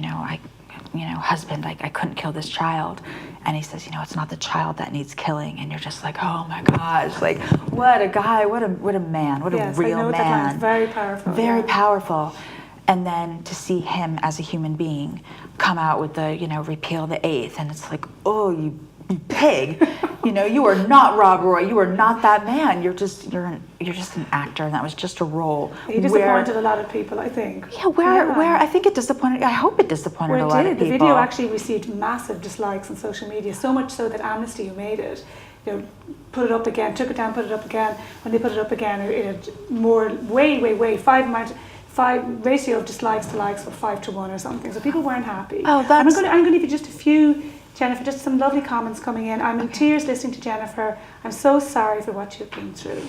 husband, I couldn't kill this child. And he says, it's not the child that needs killing. And you're just like, oh my gosh, like, what a guy, what a man, what a real man. That line's very powerful. Very powerful. And then to see him as a human being come out with the, repeal the 8th, and it's like, oh, you pig. You are not Rob Roy. You are not that man. You're just an actor, and that was just a role. He disappointed a lot of people, I think. Yeah, where I think it disappointed. I hope it disappointed a lot of people. The video actually received massive dislikes on social media, so much so that Amnesty, who made it, put it up again, took it down, put it up again. When they put it up again, it had way 5 ratio of dislikes to likes were 5 to 1 or something. So people weren't happy. Oh, I'm going to give you just a few Jennifer, just some lovely comments coming in. I'm in tears listening to Jennifer. I'm so sorry for what you've been through.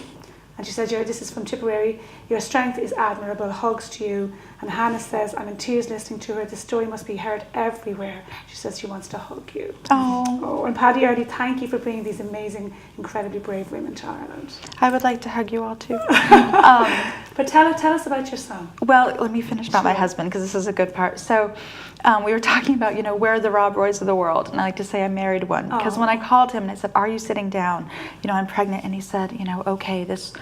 And she says, this is from Tipperary, your strength is admirable, hugs to you. And Hannah says, I'm in tears listening to her, the story must be heard everywhere. She says she wants to hug you. Oh, and Paddy Early, thank you for bringing these amazing, incredibly brave women to Ireland. I would like to hug you all too. But tell us about your son. Well, let me finish about my husband, because this is a good part. So we were talking about, where are the Rob Roys of the world? And I like to say I married one. Because when I called him and I said, are you sitting down? I'm pregnant. And he said, okay, this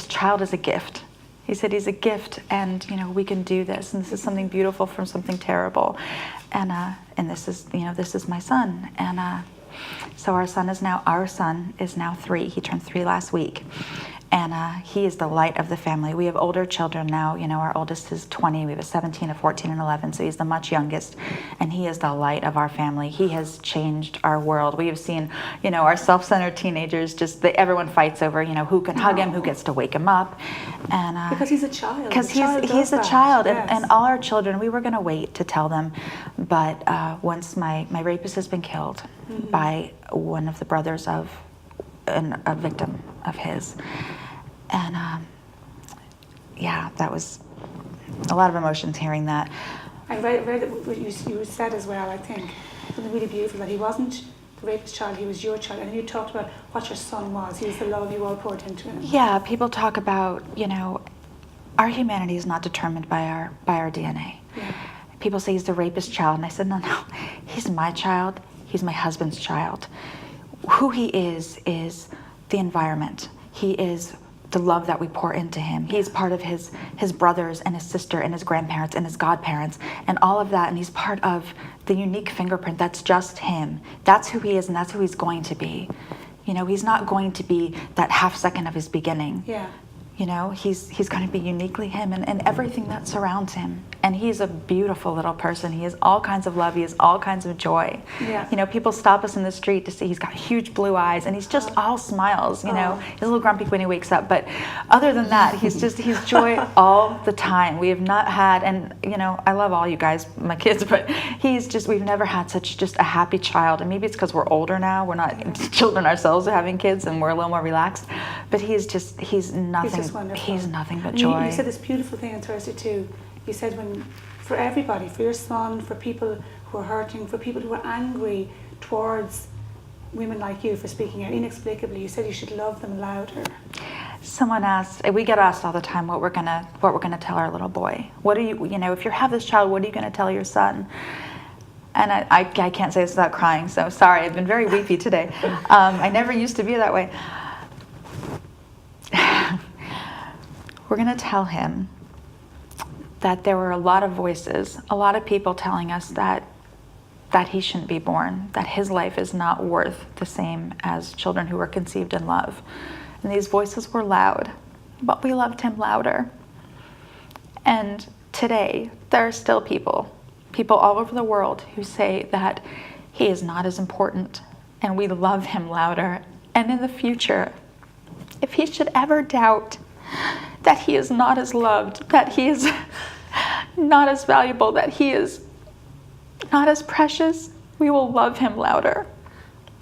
child is a gift. He said, he's a gift, and we can do this, and this is something beautiful from something terrible, and this is my son, and so our son is now 3. He turned 3 last week, and he is the light of the family. We have older children now. Our oldest is 20. We have a 17, a 14, and 11. So he's the much youngest, and he is the light of our family. He has changed our world. We have seen, our self-centered teenagers. Everyone fights over, who can hug him, who gets to wake him up, and because he's a child. Because he's a child, and all our children. We were going to wait to tell them, but once my rapist has been killed by one of the brothers of a victim of his. And that was a lot of emotions hearing that. I read what you said as well, I think, something really beautiful, that he wasn't the rapist child, he was your child. And you talked about what your son was. He was the love you all poured into him. Yeah, people talk about, our humanity is not determined by our DNA. Yeah. People say he's the rapist child, and I said, no, he's my child, he's my husband's child. Who he is the environment. He is the love that we pour into him. He's part of his brothers and his sister and his grandparents and his godparents and all of that, and he's part of the unique fingerprint that's just him. That's who he is, and that's who he's going to be. He's not going to be that half second of his beginning. Yeah. He's going to be uniquely him and everything that surrounds him. And he's a beautiful little person. He has all kinds of love. He has all kinds of joy. Yeah. People stop us in the street to see he's got huge blue eyes, and he's just all smiles. He's a little grumpy when he wakes up, but other than that, he's joy all the time. We have not had, and I love all you guys, my kids, but we've never had such just a happy child. And maybe it's because we're older now. We're not children ourselves having kids, and we're a little more relaxed. But he's nothing. He's nothing but joy. You said this beautiful thing on Thursday too. You said for everybody, for your son, for people who are hurting, for people who are angry towards women like you for speaking out inexplicably, you said you should love them louder. Someone asked, we get asked all the time what we're gonna tell our little boy. What are you, if you have this child, what are you gonna tell your son? And I can't say this without crying, so sorry, I've been very weepy today. I never used to be that way. We're going to tell him that there were a lot of voices, a lot of people telling us that he shouldn't be born, that his life is not worth the same as children who were conceived in love. And these voices were loud, but we loved him louder. And today, there are still people all over the world who say that he is not as important, and we love him louder. And in the future, if he should ever doubt that he is not as loved, that he is not as valuable, that he is not as precious, we will love him louder.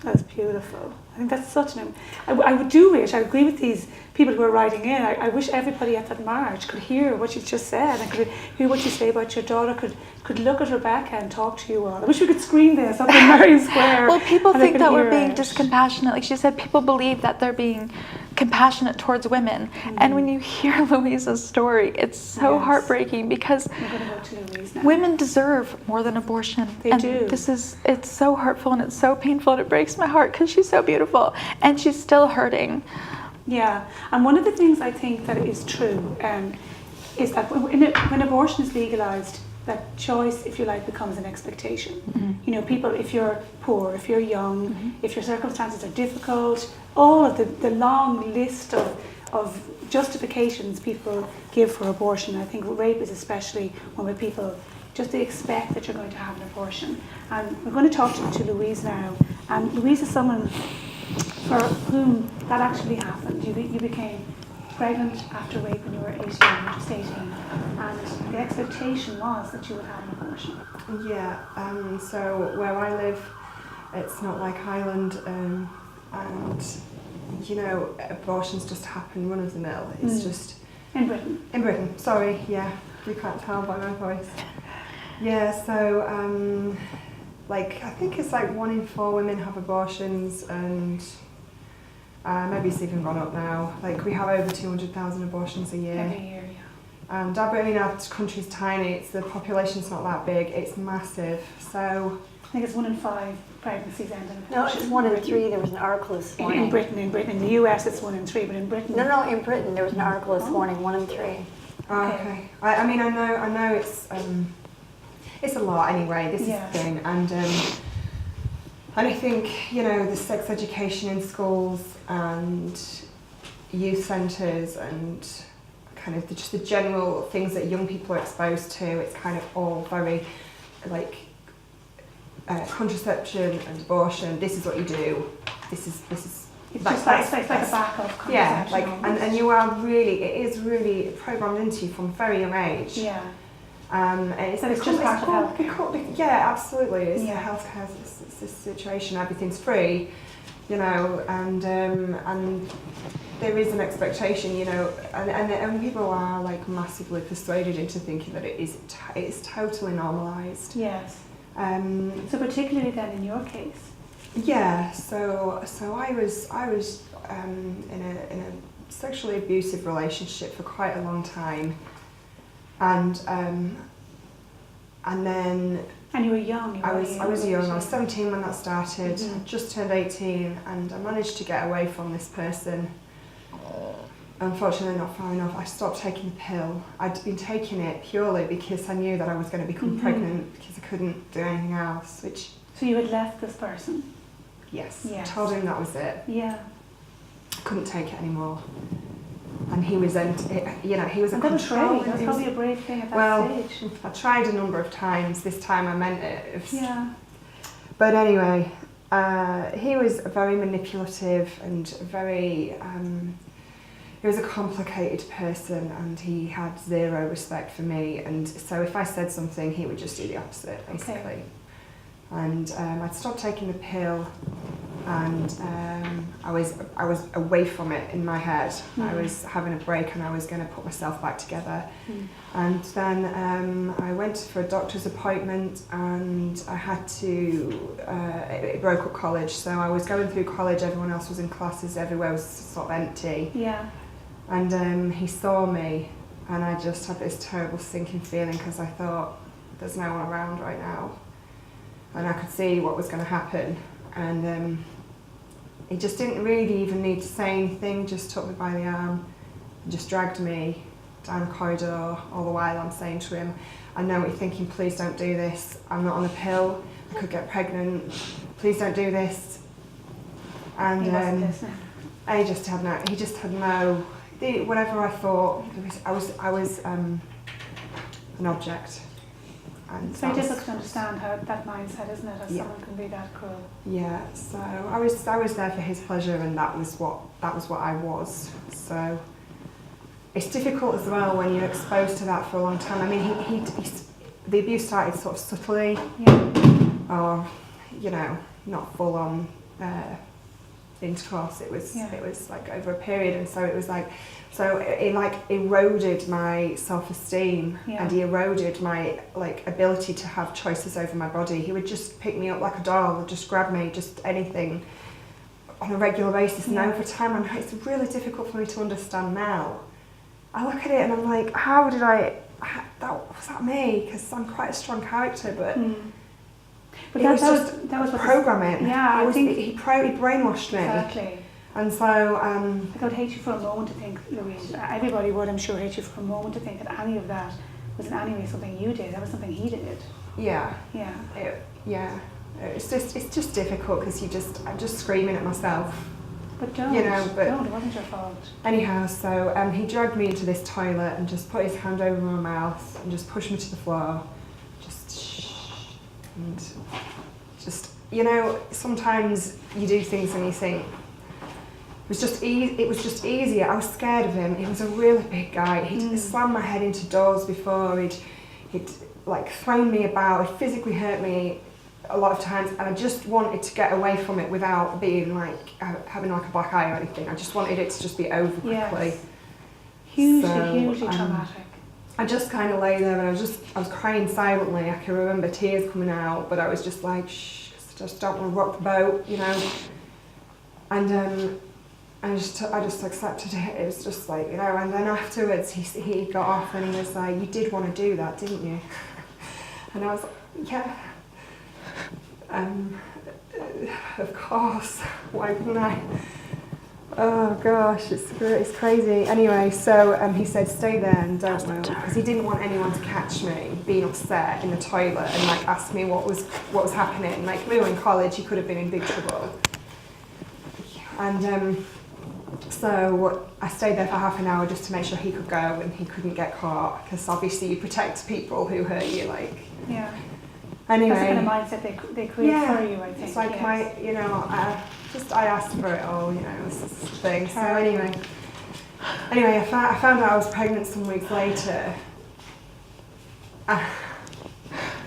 That's beautiful. I think that's such an... I do wish, I agree with these people who are writing in, I wish everybody at that march could hear what you just said, and could hear what you say about your daughter, could look at Rebecca and talk to you all. I wish we could screen this up in Marion Square. Well, people think that we're being discompassionate. Like she said, people believe that they're being compassionate towards women. And when you hear Louisa's story, it's so heartbreaking, because we're going to go to Louise now. Women deserve more than abortion. They do. It's so hurtful and it's so painful, and it breaks my heart, because she's so beautiful and she's still hurting. Yeah, and one of the things I think that is true is that when abortion is legalised, that choice, if you like, becomes an expectation. Mm-hmm. People, if you're poor, if you're young, if your circumstances are difficult, all of the long list of justifications people give for abortion. I think rape is especially one where people just they expect that you're going to have an abortion. And we're going to talk to Louise now. And Louise is someone for whom that actually happened. You became pregnant after rape when you were 18, just 18, and the expectation was that you would have an abortion. Yeah, so where I live, It's not like Ireland, and you know, abortions just happen run of the mill. It's just in Britain. In Britain, sorry, yeah, you can't tell by my voice. Yeah, so like I think it's like 1 in 4 women have abortions, and maybe it's even gone up now. Like we have over 200,000 abortions a year. Every year, yeah. And I mean, our country's tiny. It's the population's not that big. It's massive. So I think it's 1 in 5 pregnancies end in No, abortion. it's 1 in 3. There was an article this morning. In Britain. In the US, it's 1 in 3, but in Britain. No, in Britain there was an article this morning. 1 in 3. oh, okay. I mean, I know it's a lot anyway. This is the thing, and I think, you know, the sex education in schools and youth centres and kind of just the general things that young people are exposed to. It's kind of all very like contraception and abortion. This is what you do. This is. It's just like a backup. Yeah, like and you are really, it is really programmed into you from a very young age. Yeah. And it's just part of healthcare. Yeah, absolutely. It's the Yeah. healthcare. It's this situation. Everything's free, you know, and there is an expectation, you know, and people are like massively persuaded into thinking that it's totally normalised. Yes. So particularly then in your case. Yeah. So I was in a sexually abusive relationship for quite a long time, and then. And you were young. I was young. I was 17 when that started. Mm-hmm. Just turned 18, and I managed to get away from this person. Unfortunately, not far enough. I stopped taking the pill. I'd been taking it purely because I knew that I was going to become pregnant because I couldn't do anything else. Which. So you had left this person. Yes. Yes. I told him that was it. Yeah. I couldn't take it anymore. And he was, you know, he was a And that was control. brave. That's probably a brave thing at that Well, stage. I tried a number of times. This time I meant it. It was, Yeah. But anyway, he was very manipulative and very. He was a complicated person, and he had zero respect for me. And so if I said something, he would just do the opposite, basically. Okay. And I'd stopped taking the pill, and I was away from it in my head. I was having a break, and I was going to put myself back together. And then I went for a doctor's appointment, and I had to. It broke up college, so I was going through college. Everyone else was in classes. Everywhere was sort of empty. Yeah. And he saw me, and I just had this terrible sinking feeling because I thought, there's no one around right now. And I could see what was going to happen. And he just didn't really even need to say anything, just took me by the arm, and just dragged me down the corridor, all the while I'm saying to him, I know what you're thinking, please don't do this. I'm not on a pill, I could get pregnant, please don't do this. And He wasn't listening. he just had no, whatever I thought, I was an object. And It's very difficult to understand how that mindset, isn't it, as Yeah. someone can be that cruel. Yeah, so I was there for his pleasure, and that was what I was. So it's difficult as well when you're exposed to that for a long time. I mean, the abuse started sort of subtly, Yeah. or you know, not full on intercourse. It was like over a period, and so it was like. So it like eroded my self-esteem, and he eroded my like ability to have choices over my body. He would just pick me up like a doll, just grab me, just anything, on a regular basis. And over time, it's really difficult for me to understand now. I look at it and I'm like, was that me? Because I'm quite a strong character, but that was programming. Yeah, I think he brainwashed me. Exactly. And so, I would hate you for a moment to think, Louise, everybody would, I'm sure, hate you for a moment to think that any of that was in any way something you did. That was something he did. Yeah. Yeah. It's just difficult because I'm just screaming at myself. But don't. You know, but don't, it wasn't your fault. Anyhow, so he dragged me into this toilet and just put his hand over my mouth and just pushed me to the floor. Just shh. And just, you know, sometimes you do things and you think, it was just easier. I was scared of him. He was a really big guy. He'd slammed my head into doors before. He'd like thrown me about. He'd physically hurt me a lot of times, and I just wanted to get away from it without being like having like a black eye or anything. I just wanted it to just be over quickly. Yes. Hugely, So, hugely traumatic. I just kind of lay there and I was crying silently. I can remember tears coming out, but I was just like, shh, I just don't want to rock the boat, you know. And I just accepted it. It was just like, you know. And then afterwards, he got off and he was like, "You did want to do that, didn't you?" And I was like, "Yeah. Of course. Why couldn't I?" Oh gosh, it's crazy. Anyway, so he said, "Stay there and don't move," because he didn't want anyone to catch me being upset in the toilet and like ask me what was happening. Like we were in college, he could have been in big trouble. And so I stayed there for half an hour just to make sure he could go and he couldn't get caught, because obviously you protect people who hurt you. Like Yeah. anyway, That's the kind of mindset they create for you, I think. it's like yes. I asked for it all, you know, this thing. So anyway, I found out I was pregnant some weeks later, and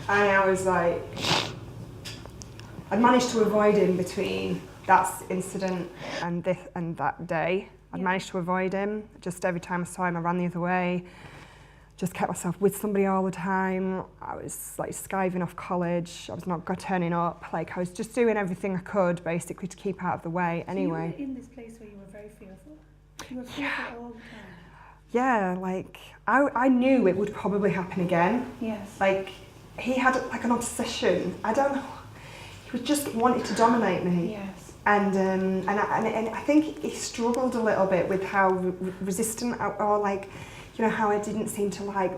I was like, I'd managed to avoid him between that incident and that day. I'd managed to avoid him. Just every time I saw him, I ran the other way. Just kept myself with somebody all the time. I was like skiving off college. I was not turning up. Like I was just doing everything I could basically to keep out of the way. Anyway. So you were in this place where you were very fearful. You were fearful all the time. Yeah, like I knew it would probably happen again. Yes. Like he had like an obsession. I don't know. He was just wanted to dominate me. Yes. And I think he struggled a little bit with how resistant or like, you know, how I didn't seem to like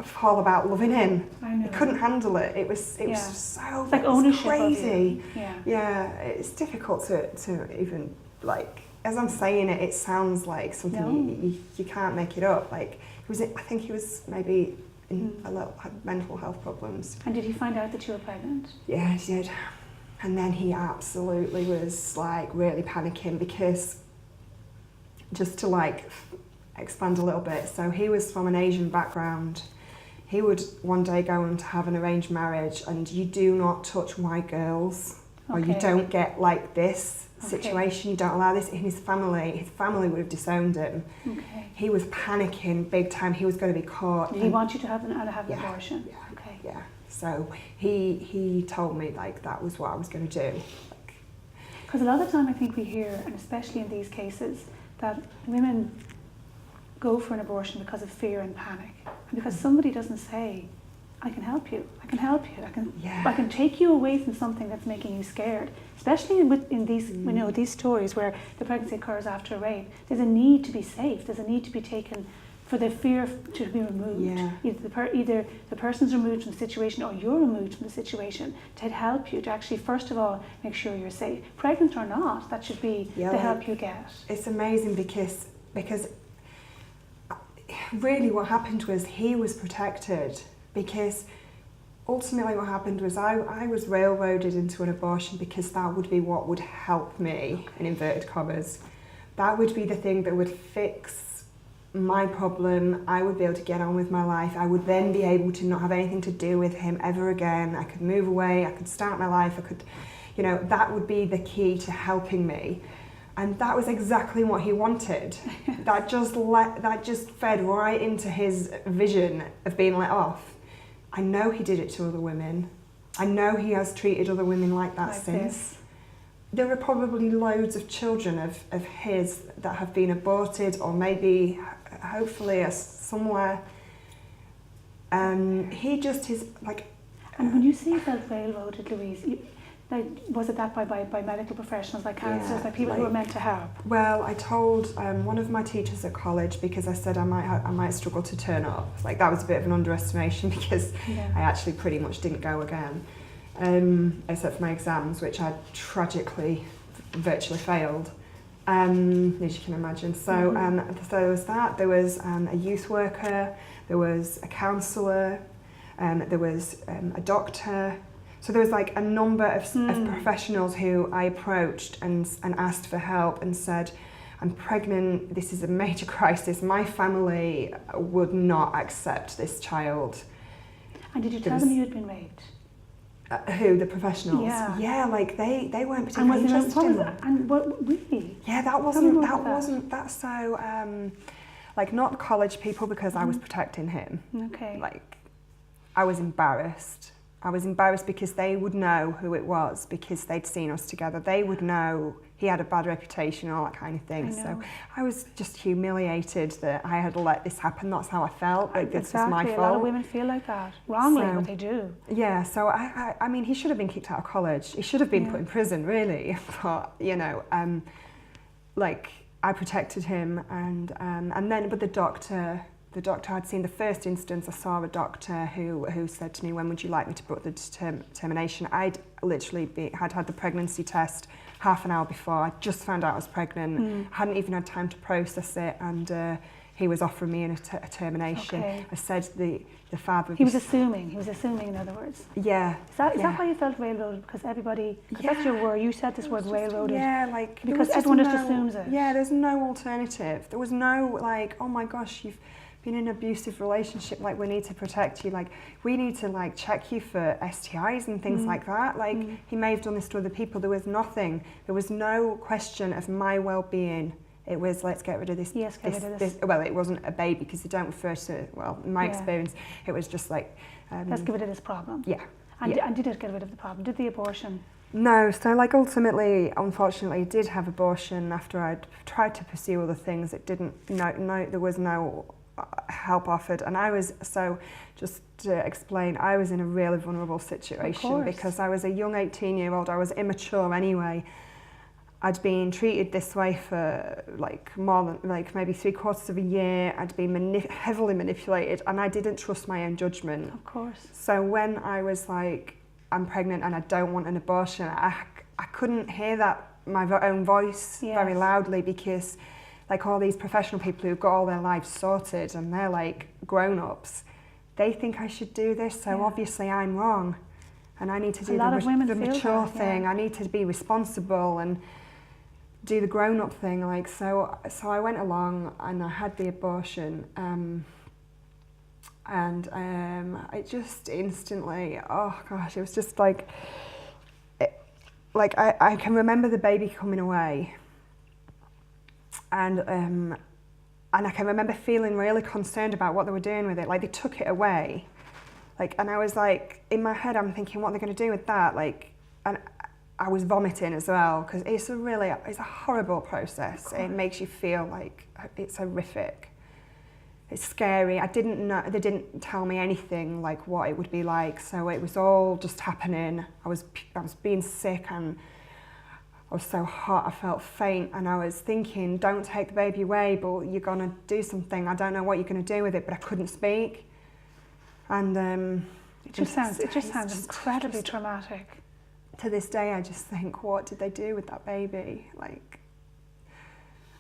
fall about loving him. I know. I couldn't handle it. It was so It's like ownership crazy. Of you. Yeah. Yeah, it's difficult to even like, as I'm saying it, it sounds like something you can't make it up. Like I think he was maybe in a lot had mental health problems. And did he find out that you were pregnant? Yeah, he did. And then he absolutely was like really panicking, because just to like expand a little bit, so he was from an Asian background. He would one day go on to have an arranged marriage, and you do not touch white girls, or you don't get like this situation, you don't allow this in his family would have disowned him. He was panicking big time. He was going to be caught. Did he want you to have an abortion? Yeah. So he told me like that was what I was going to do. Because a lot of the time I think we hear, and especially in these cases, that women go for an abortion because of fear and panic, and because somebody doesn't say, "I can help you. I can help you. I can take you away from something that's making you scared." Especially in these, you know, these stories where the pregnancy occurs after a rape, there's a need to be safe. There's a need to be taken for the fear to be removed. Yeah. Either the person's removed from the situation or you're removed from the situation, to help you to actually, first of all, make sure you're safe. Pregnant or not, that should be the help you get. It's amazing because really what happened was he was protected, because ultimately what happened was I was railroaded into an abortion because that would be what would help me, in inverted commas. That would be the thing that would fix my problem. I would be able to get on with my life. I would then be able to not have anything to do with him ever again. I could move away, I could start my life, I could, you know, that would be the key to helping me. And that was exactly what he wanted. That just fed right into his vision of being let off. I know he did it to other women. I know he has treated other women like that since. There are probably loads of children of his that have been aborted, or maybe, hopefully, somewhere. He just is like. And when you say you felt railroaded, Louise, was it that by medical professionals, like counsellors, like people who were meant to help? Well, I told one of my teachers at college, because I said I might struggle to turn up. Like that was a bit of an underestimation, because I actually pretty much didn't go again, except for my exams, which I tragically virtually failed, as you can imagine. So, so there was that. There was a youth worker. There was a counsellor. There was a doctor. So there was like a number of professionals who I approached and asked for help and said, "I'm pregnant, this is a major crisis, my family would not accept this child." And did you tell them you had been raped? Who, the professionals? Yeah. Yeah, like they weren't And particularly was interested in that. and what really? Yeah, that's so, like not college people, because I was protecting him. Okay. Like, I was embarrassed. I was embarrassed because they would know who it was, because they'd seen us together. They would know he had a bad reputation and all that kind of thing. So I was just humiliated that I had let this happen. That's how I felt. Like this was my fault. A lot of women feel like that. Wrongly, So, but they do. Yeah, so I mean, he should have been kicked out of college. He should have been put in prison, really. But, you know, like, I protected him, and then, but the doctor I'd seen the first instance. I saw a doctor who said to me, when would you like me to put the termination? I'd literally had the pregnancy test half an hour before. I just found out I was pregnant. I hadn't even had time to process it, and he was offering me a termination. Okay. I said the father... He was assuming, in other words. Yeah. Is that why you felt railroaded? Because everybody, that's your word, you said this word, railroaded. Yeah, like... Because everyone just assumes it. Yeah, there's no alternative. There was no, like, oh my gosh, you've been in an abusive relationship, like, we need to protect you, like, we need to, like, check you for STIs and things like that. Like, he may have done this to other people. There was nothing. There was no question of my well-being. It was, let's get rid of this. Yes, get rid of this. Well, it wasn't a baby, because they don't refer to, well, in my experience, it was just like... let's get rid of this problem. Yeah. And did it get rid of the problem? Did the abortion? No, so like ultimately, unfortunately, I did have abortion after I'd tried to pursue other things. It didn't, there was no help offered, and I was, so just to explain, I was in a really vulnerable situation because I was a young 18-year-old. I was immature anyway. I'd been treated this way for like more than like maybe 3/4 of a year. I'd been heavily manipulated, and I didn't trust my own judgment. Of course. So when I was like, I'm pregnant and I don't want an abortion, I couldn't hear that, my own voice very loudly, because like all these professional people who've got all their lives sorted and they're like grown-ups, they think I should do this, so obviously I'm wrong. And I need to do the mature thing. I need to be responsible and do the grown-up thing. Like, so I went along and I had the abortion, and it just instantly, oh gosh, it was just like, I can remember the baby coming away, and I can remember feeling really concerned about what they were doing with it. Like, they took it away, like, and I was like, in my head, I'm thinking, what are they going to do with that? Like, and I was vomiting as well, because it's a horrible process. It makes you feel like it's horrific. It's scary. I didn't know, they didn't tell me anything like what it would be like, so it was all just happening. I was being sick, and I was so hot, I felt faint, and I was thinking, don't take the baby away, but you're gonna do something. I don't know what you're gonna do with it, but I couldn't speak. And it just sounds incredibly traumatic. To this day, I just think, what did they do with that baby? Like,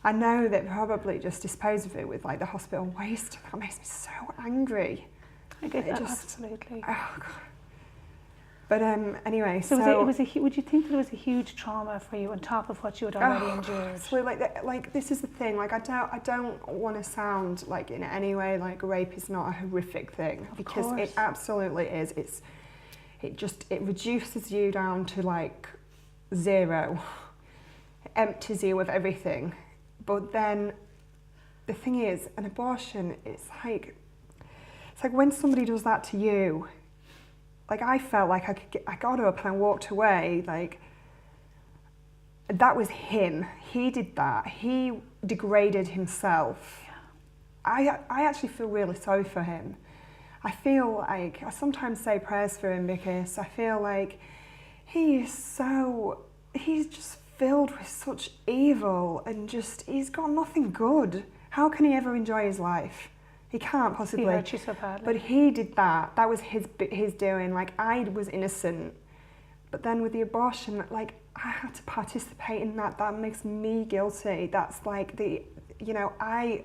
I know they probably just disposed of it with like the hospital waste. That makes me so angry. I get that, absolutely. Oh God. But anyway, so would you think that it was a huge trauma for you on top of what you had already endured? So like this is the thing. Like, I don't want to sound like in any way like rape is not a horrific thing, because it absolutely is. It reduces you down to like zero. It empties you of everything. But then the thing is, an abortion, it's like when somebody does that to you, like, I felt like I got up and I walked away, like, that was him. He did that. He degraded himself. Yeah. I actually feel really sorry for him. I feel like, I sometimes say prayers for him, because I feel like he's just filled with such evil, and he's got nothing good. How can he ever enjoy his life? He can't possibly. He hurt you so badly. But he did that. That was his doing. Like, I was innocent. But then with the abortion, like, I had to participate in that. That makes me guilty. That's like I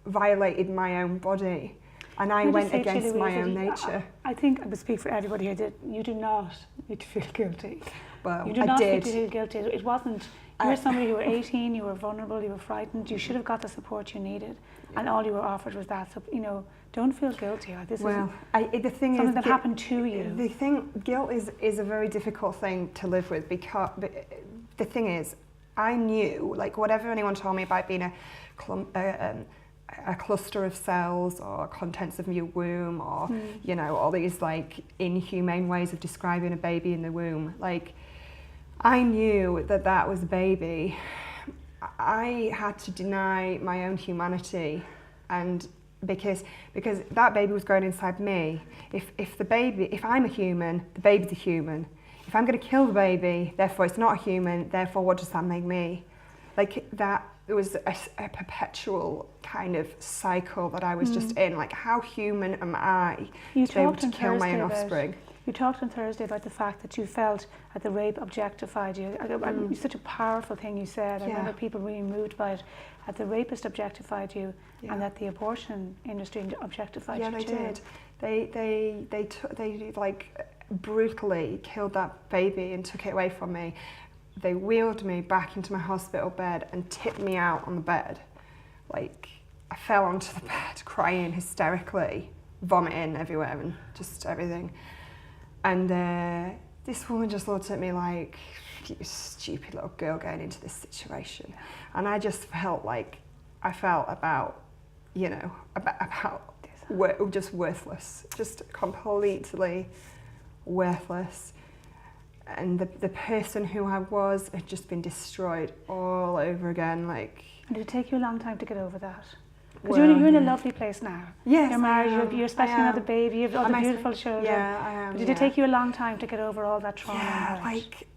violated my own body. And I went against my own nature. I think I would speak for everybody here that you do not need to feel guilty. Well, you do not need to feel guilty. It wasn't You were somebody who were 18, you were vulnerable, you were frightened, you should have got the support you needed, and all you were offered was that. So, you know, don't feel guilty. Like, this is the thing something is, that happened to you. The thing, guilt is a very difficult thing to live with, because the thing is, I knew, like, whatever anyone told me about being a cluster of cells or contents of your womb, or you know, all these like inhumane ways of describing a baby in the womb, like, I knew that was a baby. I had to deny my own humanity, and because that baby was growing inside me. If I'm a human, the baby's a human. If I'm going to kill the baby, therefore it's not a human, therefore what does that make me? Like, that, it was a perpetual kind of cycle that I was just in. Like, how human am I to be able to kill my own offspring? You talked on Thursday about the fact that you felt that the rape objectified you. It's such a powerful thing you said. I remember people really moved by it. That the rapist objectified you, and that the abortion industry objectified you too. Yeah, they did. They like brutally killed that baby and took it away from me. They wheeled me back into my hospital bed and tipped me out on the bed. Like, I fell onto the bed crying hysterically, vomiting everywhere and just everything. And this woman just looked at me like, you stupid little girl going into this situation. And I just felt like, I felt about, you know, just worthless, just completely worthless. And the person who I was had just been destroyed all over again. Like, and did it take you a long time to get over that? Because you're in a lovely place now. Yes, you're married, you're expecting another baby, you have other beautiful children. Yeah, I am. But did it take you a long time to get over all that trauma? Yeah, like,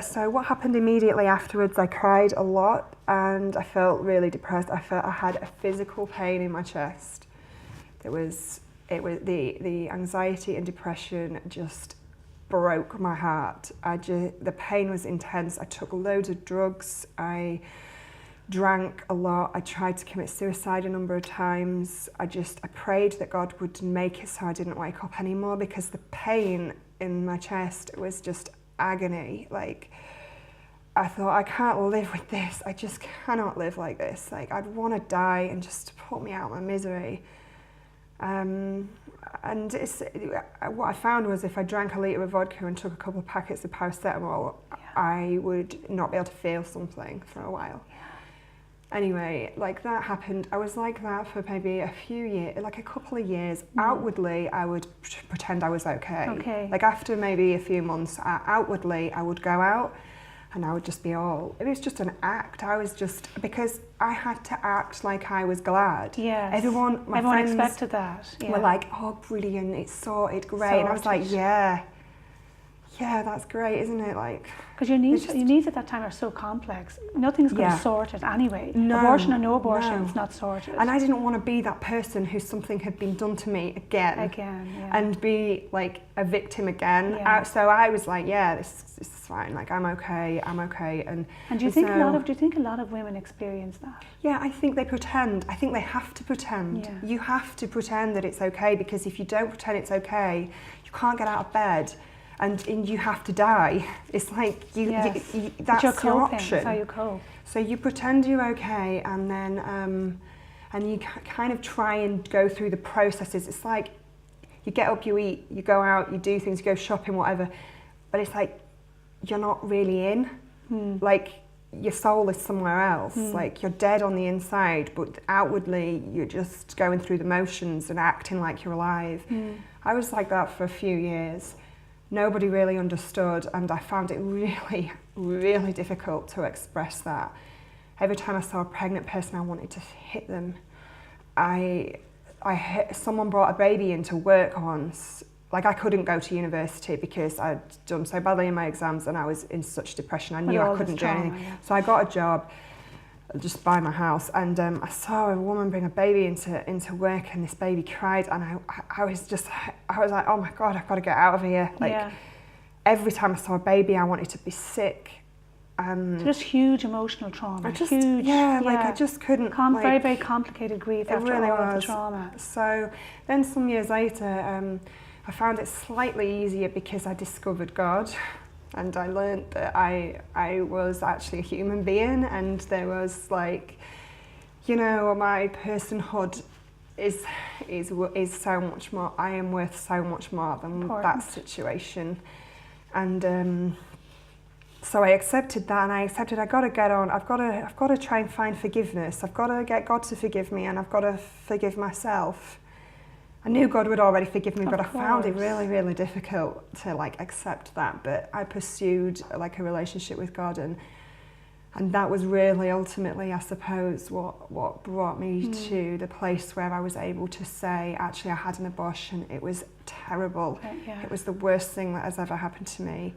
so what happened immediately afterwards, I cried a lot and I felt really depressed. I felt I had a physical pain in my chest. It was the anxiety and depression just broke my heart. The pain was intense. I took loads of drugs. I drank a lot. I tried to commit suicide a number of times. I prayed that God would make it so I didn't wake up anymore, because the pain in my chest was just agony. Like, I thought, I can't live with this. I just cannot live like this. Like, I'd want to die and just put me out of my misery. And what I found was, if I drank a litre of vodka and took a couple of packets of paracetamol, I would not be able to feel something for a while. Anyway, like, that happened. I was like that for maybe a few years, like a couple of years. Outwardly, I would pretend I was okay. Like, after maybe a few months, outwardly, I would go out and I would just be it was just an act. I was just, because I had to act like I was glad. Yes. Everyone friends expected that. Were like, oh, brilliant, it's sorted, great. And I was like, yeah, that's great, isn't it? Like, because your needs at that time are so complex. Nothing's going to sort it anyway. No, abortion or no abortion, it's not sorted. And I didn't want to be that person who something had been done to me again, and be like a victim again. So I was like, this is fine. Like, I'm okay. And do you think a lot of women experience that? Yeah, I think they pretend. I think they have to pretend. Yeah. You have to pretend that it's okay, because if you don't pretend it's okay, you can't get out of bed. And you have to die. It's like that's your option. That's how you cope. So you pretend you're okay, and then and you kind of try and go through the processes. It's like you get up, you eat, you go out, you do things, you go shopping, whatever. But it's like you're not really in. Like, your soul is somewhere else. Like, you're dead on the inside, but outwardly you're just going through the motions and acting like you're alive. I was like that for a few years. Nobody really understood, and I found it really, really difficult to express that. Every time I saw a pregnant person, I wanted to hit them. Someone brought a baby into work once. Like, I couldn't go to university because I'd done so badly in my exams and I was in such depression. I knew I couldn't do anything. Yeah. So I got a job just by my house, and I saw a woman bring a baby into work, and this baby cried, and I was like, oh my God, I've got to get out of here. Like, every time I saw a baby, I wanted to be sick. Just huge emotional trauma. I just couldn't. Very, very complicated grief after really all of the trauma. So then some years later, I found it slightly easier because I discovered God. and I learned that I was actually a human being, and there was like, you know, my personhood is so much more. I am worth so much more than that situation, and so I accepted that, and I accepted I got to get on. I've got to try and find forgiveness. I've got to get God to forgive me, and I've got to forgive myself. I knew God would already forgive me, but I found it really, really difficult to like accept that. But I pursued like a relationship with God, and that was really ultimately, I suppose, what brought me to the place where I was able to say, actually, I had an abortion. It was terrible. It was the worst thing that has ever happened to me.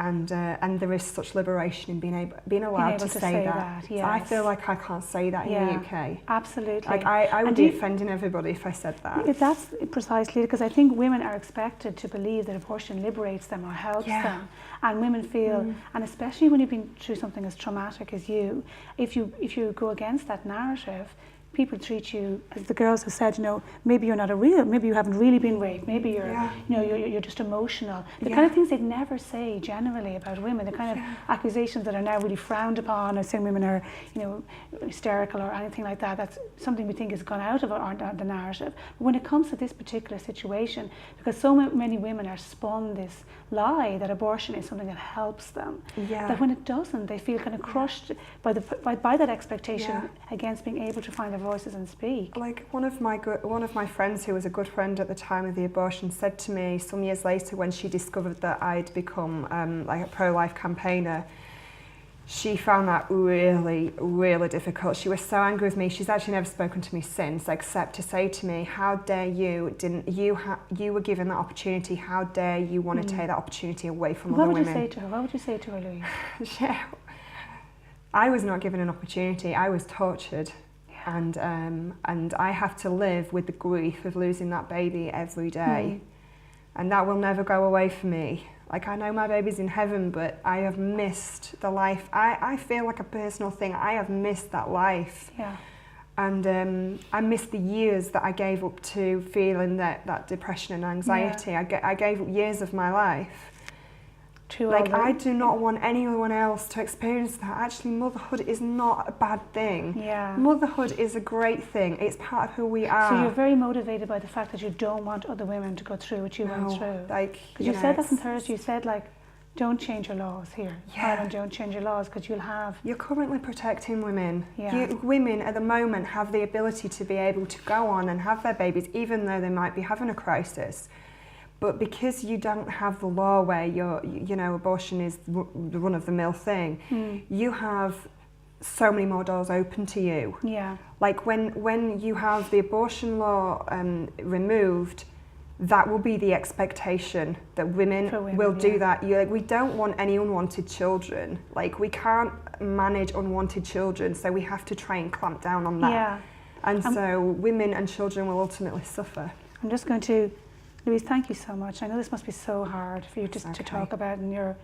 And there is such liberation in being allowed to say that. Yes. I feel like I can't say that in the UK. Absolutely. Like I would be offending everybody if I said that. That's precisely because I think women are expected to believe that abortion liberates them or helps them, and women feel, and especially when you've been through something as traumatic as you, if you go against that narrative, people treat you, as the girls have said, you know, maybe you're not maybe you haven't really been raped, maybe you're, you know, you're just emotional. The kind of things they'd never say generally about women, the kind of accusations that are now really frowned upon, as saying women are, you know, hysterical or anything like that. That's something we think has gone out of the narrative. But when it comes to this particular situation, because so many women are spun this lie that abortion is something that helps them, that when it doesn't, they feel kind of crushed by that expectation against being able to find their voices and speak. Like one of my friends who was a good friend at the time of the abortion said to me some years later, when she discovered that I'd become like a pro-life campaigner, she found that really, really difficult. She was so angry with me. She's actually never spoken to me since, except to say to me, how dare you, you were given that opportunity, how dare you want to take that opportunity away from other women? What would you say to her, Louise? I was not given an opportunity, I was tortured. And I have to live with the grief of losing that baby every day. And that will never go away for me. Like, I know my baby's in heaven, but I have missed the life. I feel like a personal thing. I have missed that life. And I missed the years that I gave up to feeling that depression and anxiety. I gave up years of my life. Like, I do not want anyone else to experience that. Actually, motherhood is not a bad thing. Motherhood is a great thing. It's part of who we are. So you're very motivated by the fact that you don't want other women to go through what you went through. Like, because you said that on Thursday. You said, like, don't change your laws here. Ireland, don't change your laws, because you'll have... You're currently protecting women. Women at the moment have the ability to be able to go on and have their babies, even though they might be having a crisis. But because you don't have the law where you know, abortion is the run-of-the-mill thing, you have so many more doors open to you. Like when you have the abortion law removed, that will be the expectation that women will do that. We don't want any unwanted children. Like, we can't manage unwanted children, so we have to try and clamp down on that. And so women and children will ultimately suffer. I'm just going to... Louise, thank you so much. I know this must be so hard for you just to talk about, and your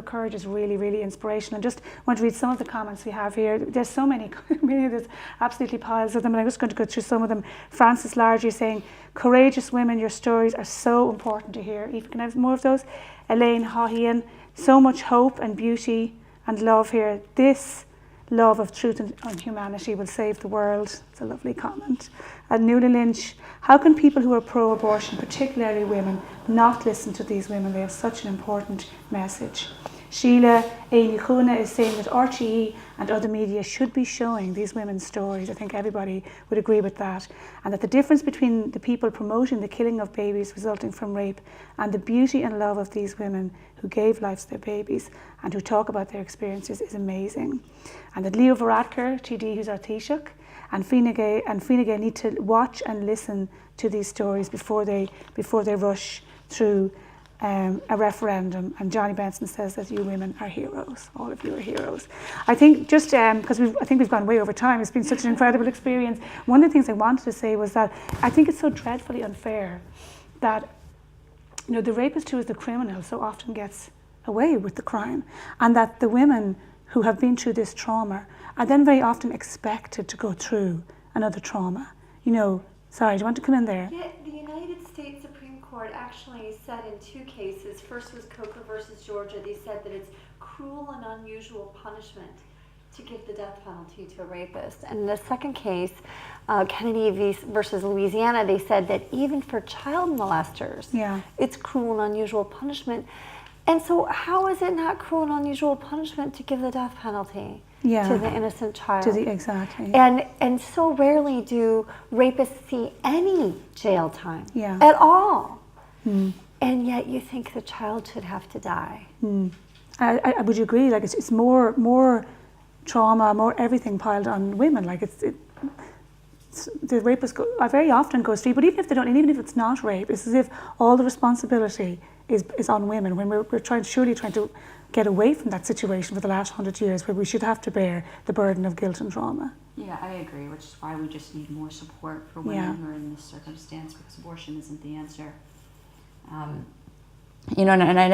courage is really, really inspirational. I just want to read some of the comments we have here. There's so many, there's absolutely piles of them, and I'm just going to go through some of them. Francis Largy saying, courageous women, your stories are so important to hear. Eva, can I have more of those? Elaine Hawhian, so much hope and beauty and love here. This love of truth and humanity will save the world. It's a lovely comment. And Nuala Lynch, how can people who are pro-abortion, particularly women, not listen to these women? They have such an important message. Sheila Einichuna is saying that RTE and other media should be showing these women's stories. I think everybody would agree with that. And that the difference between the people promoting the killing of babies resulting from rape and the beauty and love of these women who gave life to their babies and who talk about their experiences is amazing. And that Leo Varadkar, TD, who's our Taoiseach, and Fine Gael need to watch and listen to these stories before they rush through a referendum. And Johnny Benson says that you women are heroes. All of you are heroes. I think just because I think we've gone way over time. It's been such an incredible experience. One of the things I wanted to say was that I think it's so dreadfully unfair that, you know, the rapist who is the criminal so often gets away with the crime, and that the women who have been through this trauma are then very often expected to go through another trauma. You know, sorry, do you want to come in there? Yeah, the United States Supreme Court Court actually said in two cases. First was Coker versus Georgia. They said that it's cruel and unusual punishment to give the death penalty to a rapist. And in the second case, Kennedy versus Louisiana, they said that even for child molesters, it's cruel and unusual punishment. And so how is it not cruel and unusual punishment to give the death penalty to the innocent child? Exactly. And so rarely do rapists see any jail time at all. And yet you think the child should have to die. Would you agree? Like it's more trauma, more everything piled on women. Like the rapists very often goes free, but even if they don't, and even if it's not rape, it's as if all the responsibility is on women, when we're surely trying to get away from that situation for the last 100 years where we should have to bear the burden of guilt and trauma. Yeah, I agree, which is why we just need more support for women who are in this circumstance, because abortion isn't the answer. And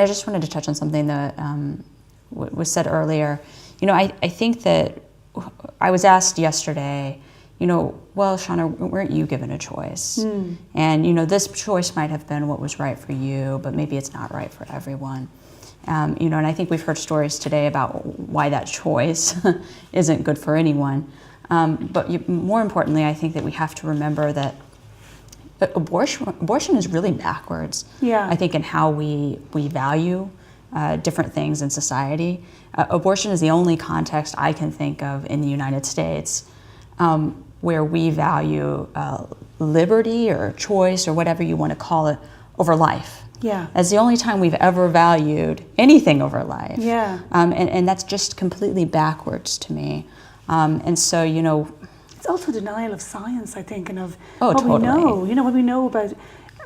I just wanted to touch on something that was said earlier. I think that I was asked yesterday, well, Shauna, weren't you given a choice? And, this choice might have been what was right for you, but maybe it's not right for everyone. And I think we've heard stories today about why that choice isn't good for anyone. But more importantly, I think that we have to remember that abortion is really backwards. I think in how we value different things in society. Abortion is the only context I can think of in the United States where we value liberty or choice or whatever you want to call it over life. That's the only time we've ever valued anything over life. And that's just completely backwards to me. And so, it's also denial of science, I think, and of what we know. What we know about.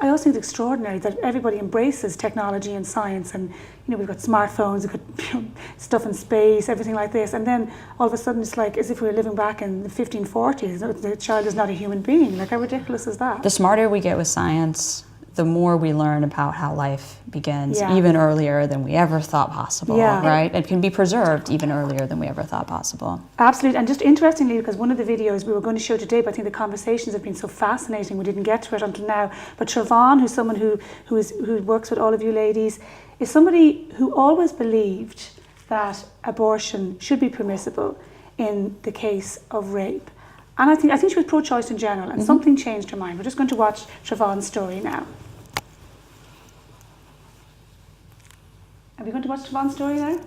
I also think it's extraordinary that everybody embraces technology and science, and we've got smartphones, we've got stuff in space, everything like this, and then all of a sudden it's like as if we were living back in the 1540s. The child is not a human being. Like, how ridiculous is that? The smarter we get with science, the more we learn about how life begins, even earlier than we ever thought possible, right? It can be preserved even earlier than we ever thought possible. Absolutely, and just interestingly, because one of the videos we were going to show today, but I think the conversations have been so fascinating, we didn't get to it until now, but Siobhan, who's someone who works with all of you ladies, is somebody who always believed that abortion should be permissible in the case of rape. And I think she was pro-choice in general, and something changed her mind. We're just going to watch Siobhan's story now. Are we going to watch Siobhan's story now?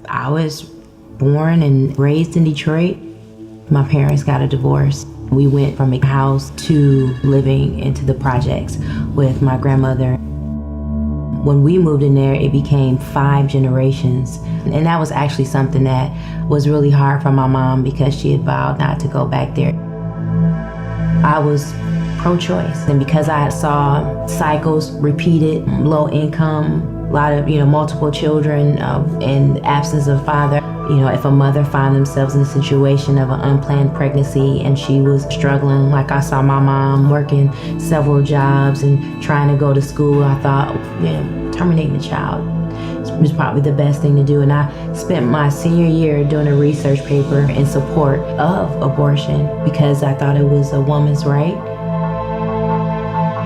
I was born and raised in Detroit. My parents got a divorce. We went from a house to living into the projects with my grandmother. When we moved in there, it became 5 generations. And that was actually something that was really hard for my mom because she had vowed not to go back there. I was pro-choice, and because I saw cycles repeated, low income, a lot of, multiple children in absence of father. If a mother found themselves in a situation of an unplanned pregnancy and she was struggling, like I saw my mom working several jobs and trying to go to school, I thought, terminating the child was probably the best thing to do. And I spent my senior year doing a research paper in support of abortion because I thought it was a woman's right.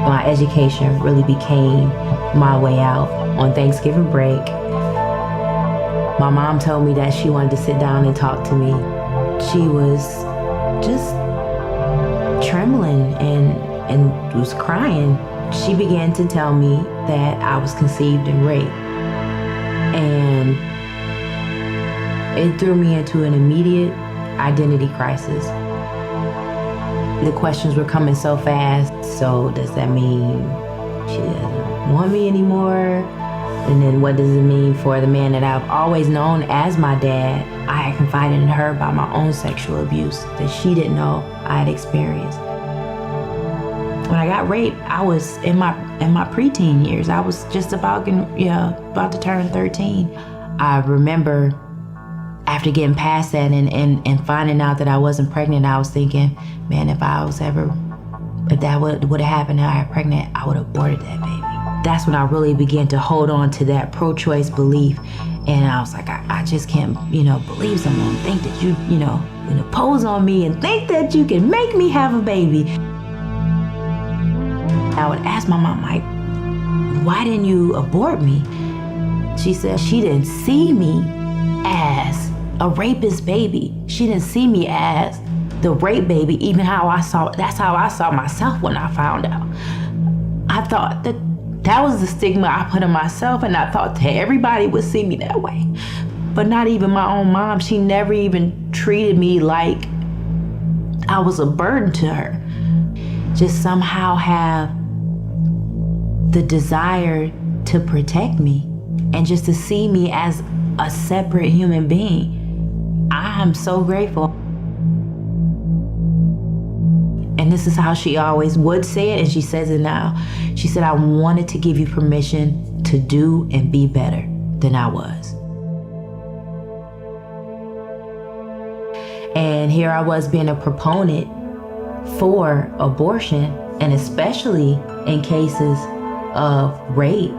My education really became my way out. On Thanksgiving break, my mom told me that she wanted to sit down and talk to me. She was just trembling and was crying. She began to tell me that I was conceived in rape. And it threw me into an immediate identity crisis. The questions were coming so fast. So does that mean she doesn't want me anymore? And then what does it mean for the man that I've always known as my dad? I had confided in her about my own sexual abuse that she didn't know I had experienced. When I got raped, I was in my preteen years. I was just about to turn 13. I remember after getting past that and finding out that I wasn't pregnant, I was thinking, man, if that would have happened and I got pregnant, I would have aborted that baby. That's when I really began to hold on to that pro-choice belief. And I was like, I just can't, believe someone think that you impose on me and think that you can make me have a baby. I I would ask my mom, like, why didn't you abort me? She said she didn't see me as a rapist baby. She didn't see me as the rape baby, even that's how I saw myself when I found out. I thought that was the stigma I put on myself, and I thought that everybody would see me that way. But not even my own mom. She never even treated me like I was a burden to her. Just somehow have the desire to protect me and just to see me as a separate human being. I am so grateful. And this is how she always would say it, and she says it now. She said, I wanted to give you permission to do and be better than I was. And here I was being a proponent for abortion, and especially in cases of rape.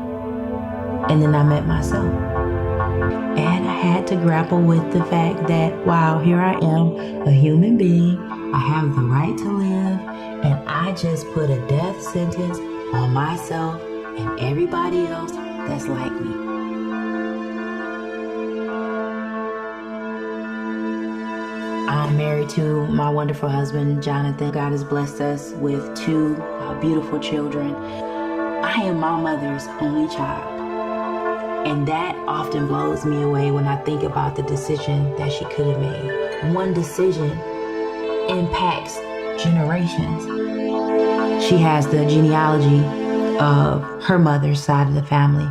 And then I met myself. And I had to grapple with the fact that, wow, here I am, a human being. I have the right to live, and I just put a death sentence on myself and everybody else that's like me. I'm married to my wonderful husband, Jonathan. God has blessed us with 2 beautiful children. I am my mother's only child. And that often blows me away when I think about the decision that she could have made. One decision impacts generations. She has the genealogy of her mother's side of the family.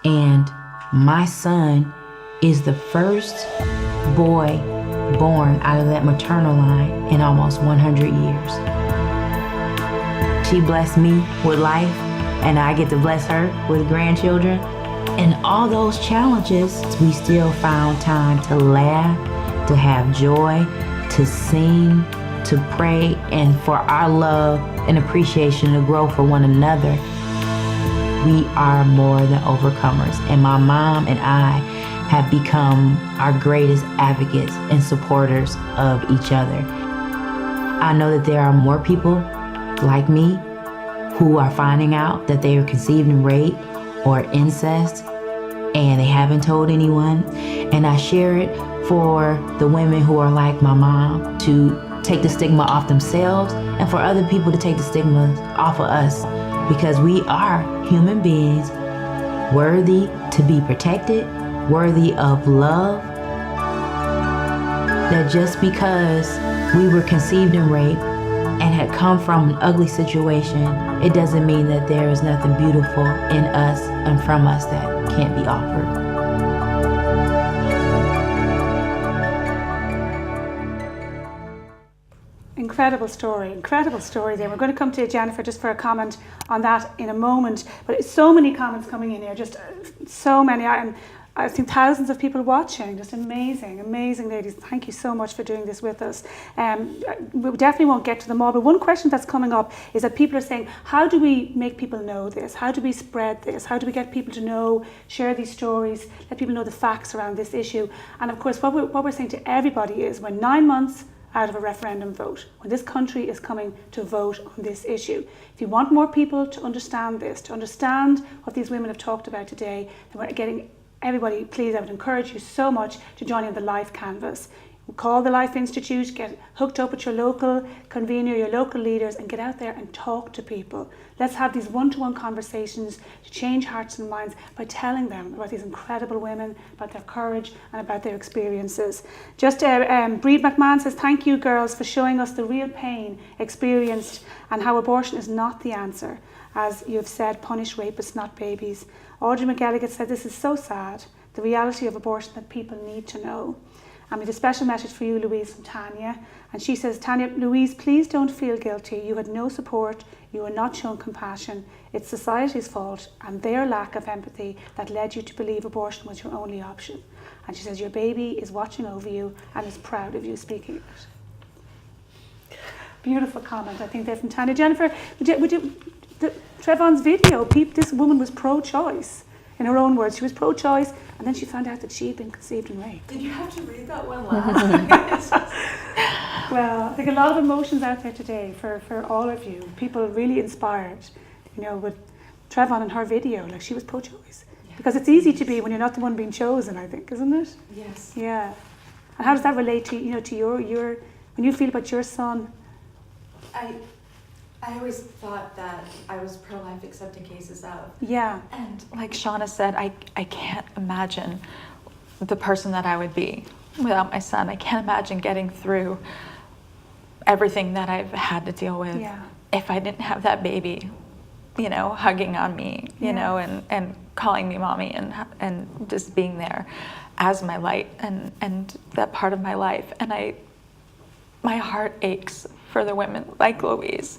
And my son is the first boy born out of that maternal line in almost 100 years. She blessed me with life, and I get to bless her with grandchildren. And all those challenges, we still found time to laugh, to have joy, to sing, to pray, and for our love and appreciation to grow for one another. We are more than overcomers, and my mom and I have become our greatest advocates and supporters of each other. I know that there are more people like me who are finding out that they are conceived in rape or incest, and they haven't told anyone. And I share it for the women who are like my mom to take the stigma off themselves, and for other people to take the stigma off of us, because we are human beings worthy to be protected, worthy of love. That just because we were conceived in rape and had come from an ugly situation, it doesn't mean that there is nothing beautiful in us and from us that can't be offered. Incredible story there. We're going to come to Jennifer just for a comment on that in a moment. But so many comments coming in here, just so many. I've seen thousands of people watching. Just amazing ladies. Thank you so much for doing this with us. We definitely won't get to them all, but one question that's coming up is that people are saying, how do we make people know this? How do we spread this? How do we get people to know, share these stories, let people know the facts around this issue? And of course, what we're saying to everybody is, we're 9 months out of a referendum vote, when this country is coming to vote on this issue. If you want more people to understand this, to understand what these women have talked about today, then we're getting everybody, please, I would encourage you so much to join in the Life Canvas. Call the Life Institute, get hooked up with your local convener, your local leaders, and get out there and talk to people. Let's have these one-to-one conversations to change hearts and minds by telling them about these incredible women, about their courage and about their experiences. Just Breed McMahon says, thank you girls for showing us the real pain experienced and how abortion is not the answer. As you've said, punish rapists, not babies. Audrey McElligott said, this is so sad, the reality of abortion that people need to know. And we have a special message for you, Louise, from Tanya. And she says, Tanya, Louise, please don't feel guilty. You had no support. You were not shown compassion. It's society's fault and their lack of empathy that led you to believe abortion was your only option. And she says, your baby is watching over you and is proud of you speaking it. Beautiful comment, I think, there from Tanya. Jennifer, Trevon's video, this woman was pro-choice. In her own words, she was pro-choice, and then she found out that she had been conceived in rape. Did you have to read that one last? Well, I think a lot of emotions out there today for all of you. People really inspired, with Trevon and her video, like she was pro-choice. Because it's easy to be when you're not the one being chosen, I think, isn't it? Yes. Yeah. And how does that relate to, to your when you feel about your son? I always thought that I was pro-life except in cases of. Yeah. And like Shauna said, I can't imagine the person that I would be without my son. I can't imagine getting through everything that I've had to deal with if I didn't have that baby, hugging on me, and calling me mommy and just being there as my light and that part of my life. And my heart aches for the women like Louise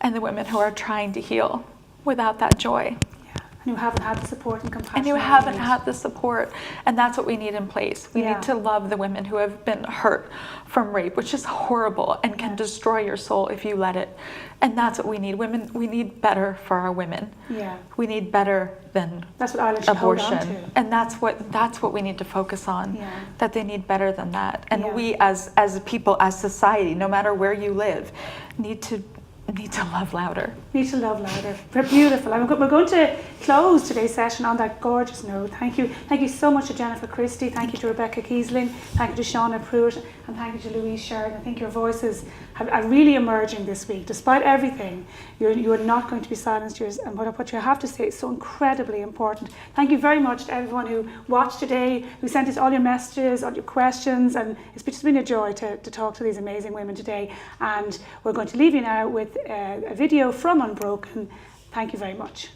and the women who are trying to heal without that joy. And who haven't had the support and compassion. And who haven't had the support. And that's what we need in place. We need to love the women who have been hurt from rape, which is horrible and can destroy your soul if you let it. And that's what we need. Women, we need better for our women. Yeah. We need better than that's what Ireland should hold abortion. on to. And that's what we need to focus on. Yeah. That they need better than that. And we as people, as society, no matter where you live, need to love louder. Need to love louder. We're beautiful. We're going to close today's session on that gorgeous note. Thank you so much to Jennifer Christie. Thank you to Rebecca Kiesling. Thank you to Shauna Pruitt. And thank you to Louise Sheridan. I think your voices are really emerging this week. Despite everything, you are not going to be silenced. And what you have to say is so incredibly important. Thank you very much to everyone who watched today, who sent us all your messages, all your questions. And it's just been a joy to talk to these amazing women today. And we're going to leave you now with a video from Unbroken. Thank you very much.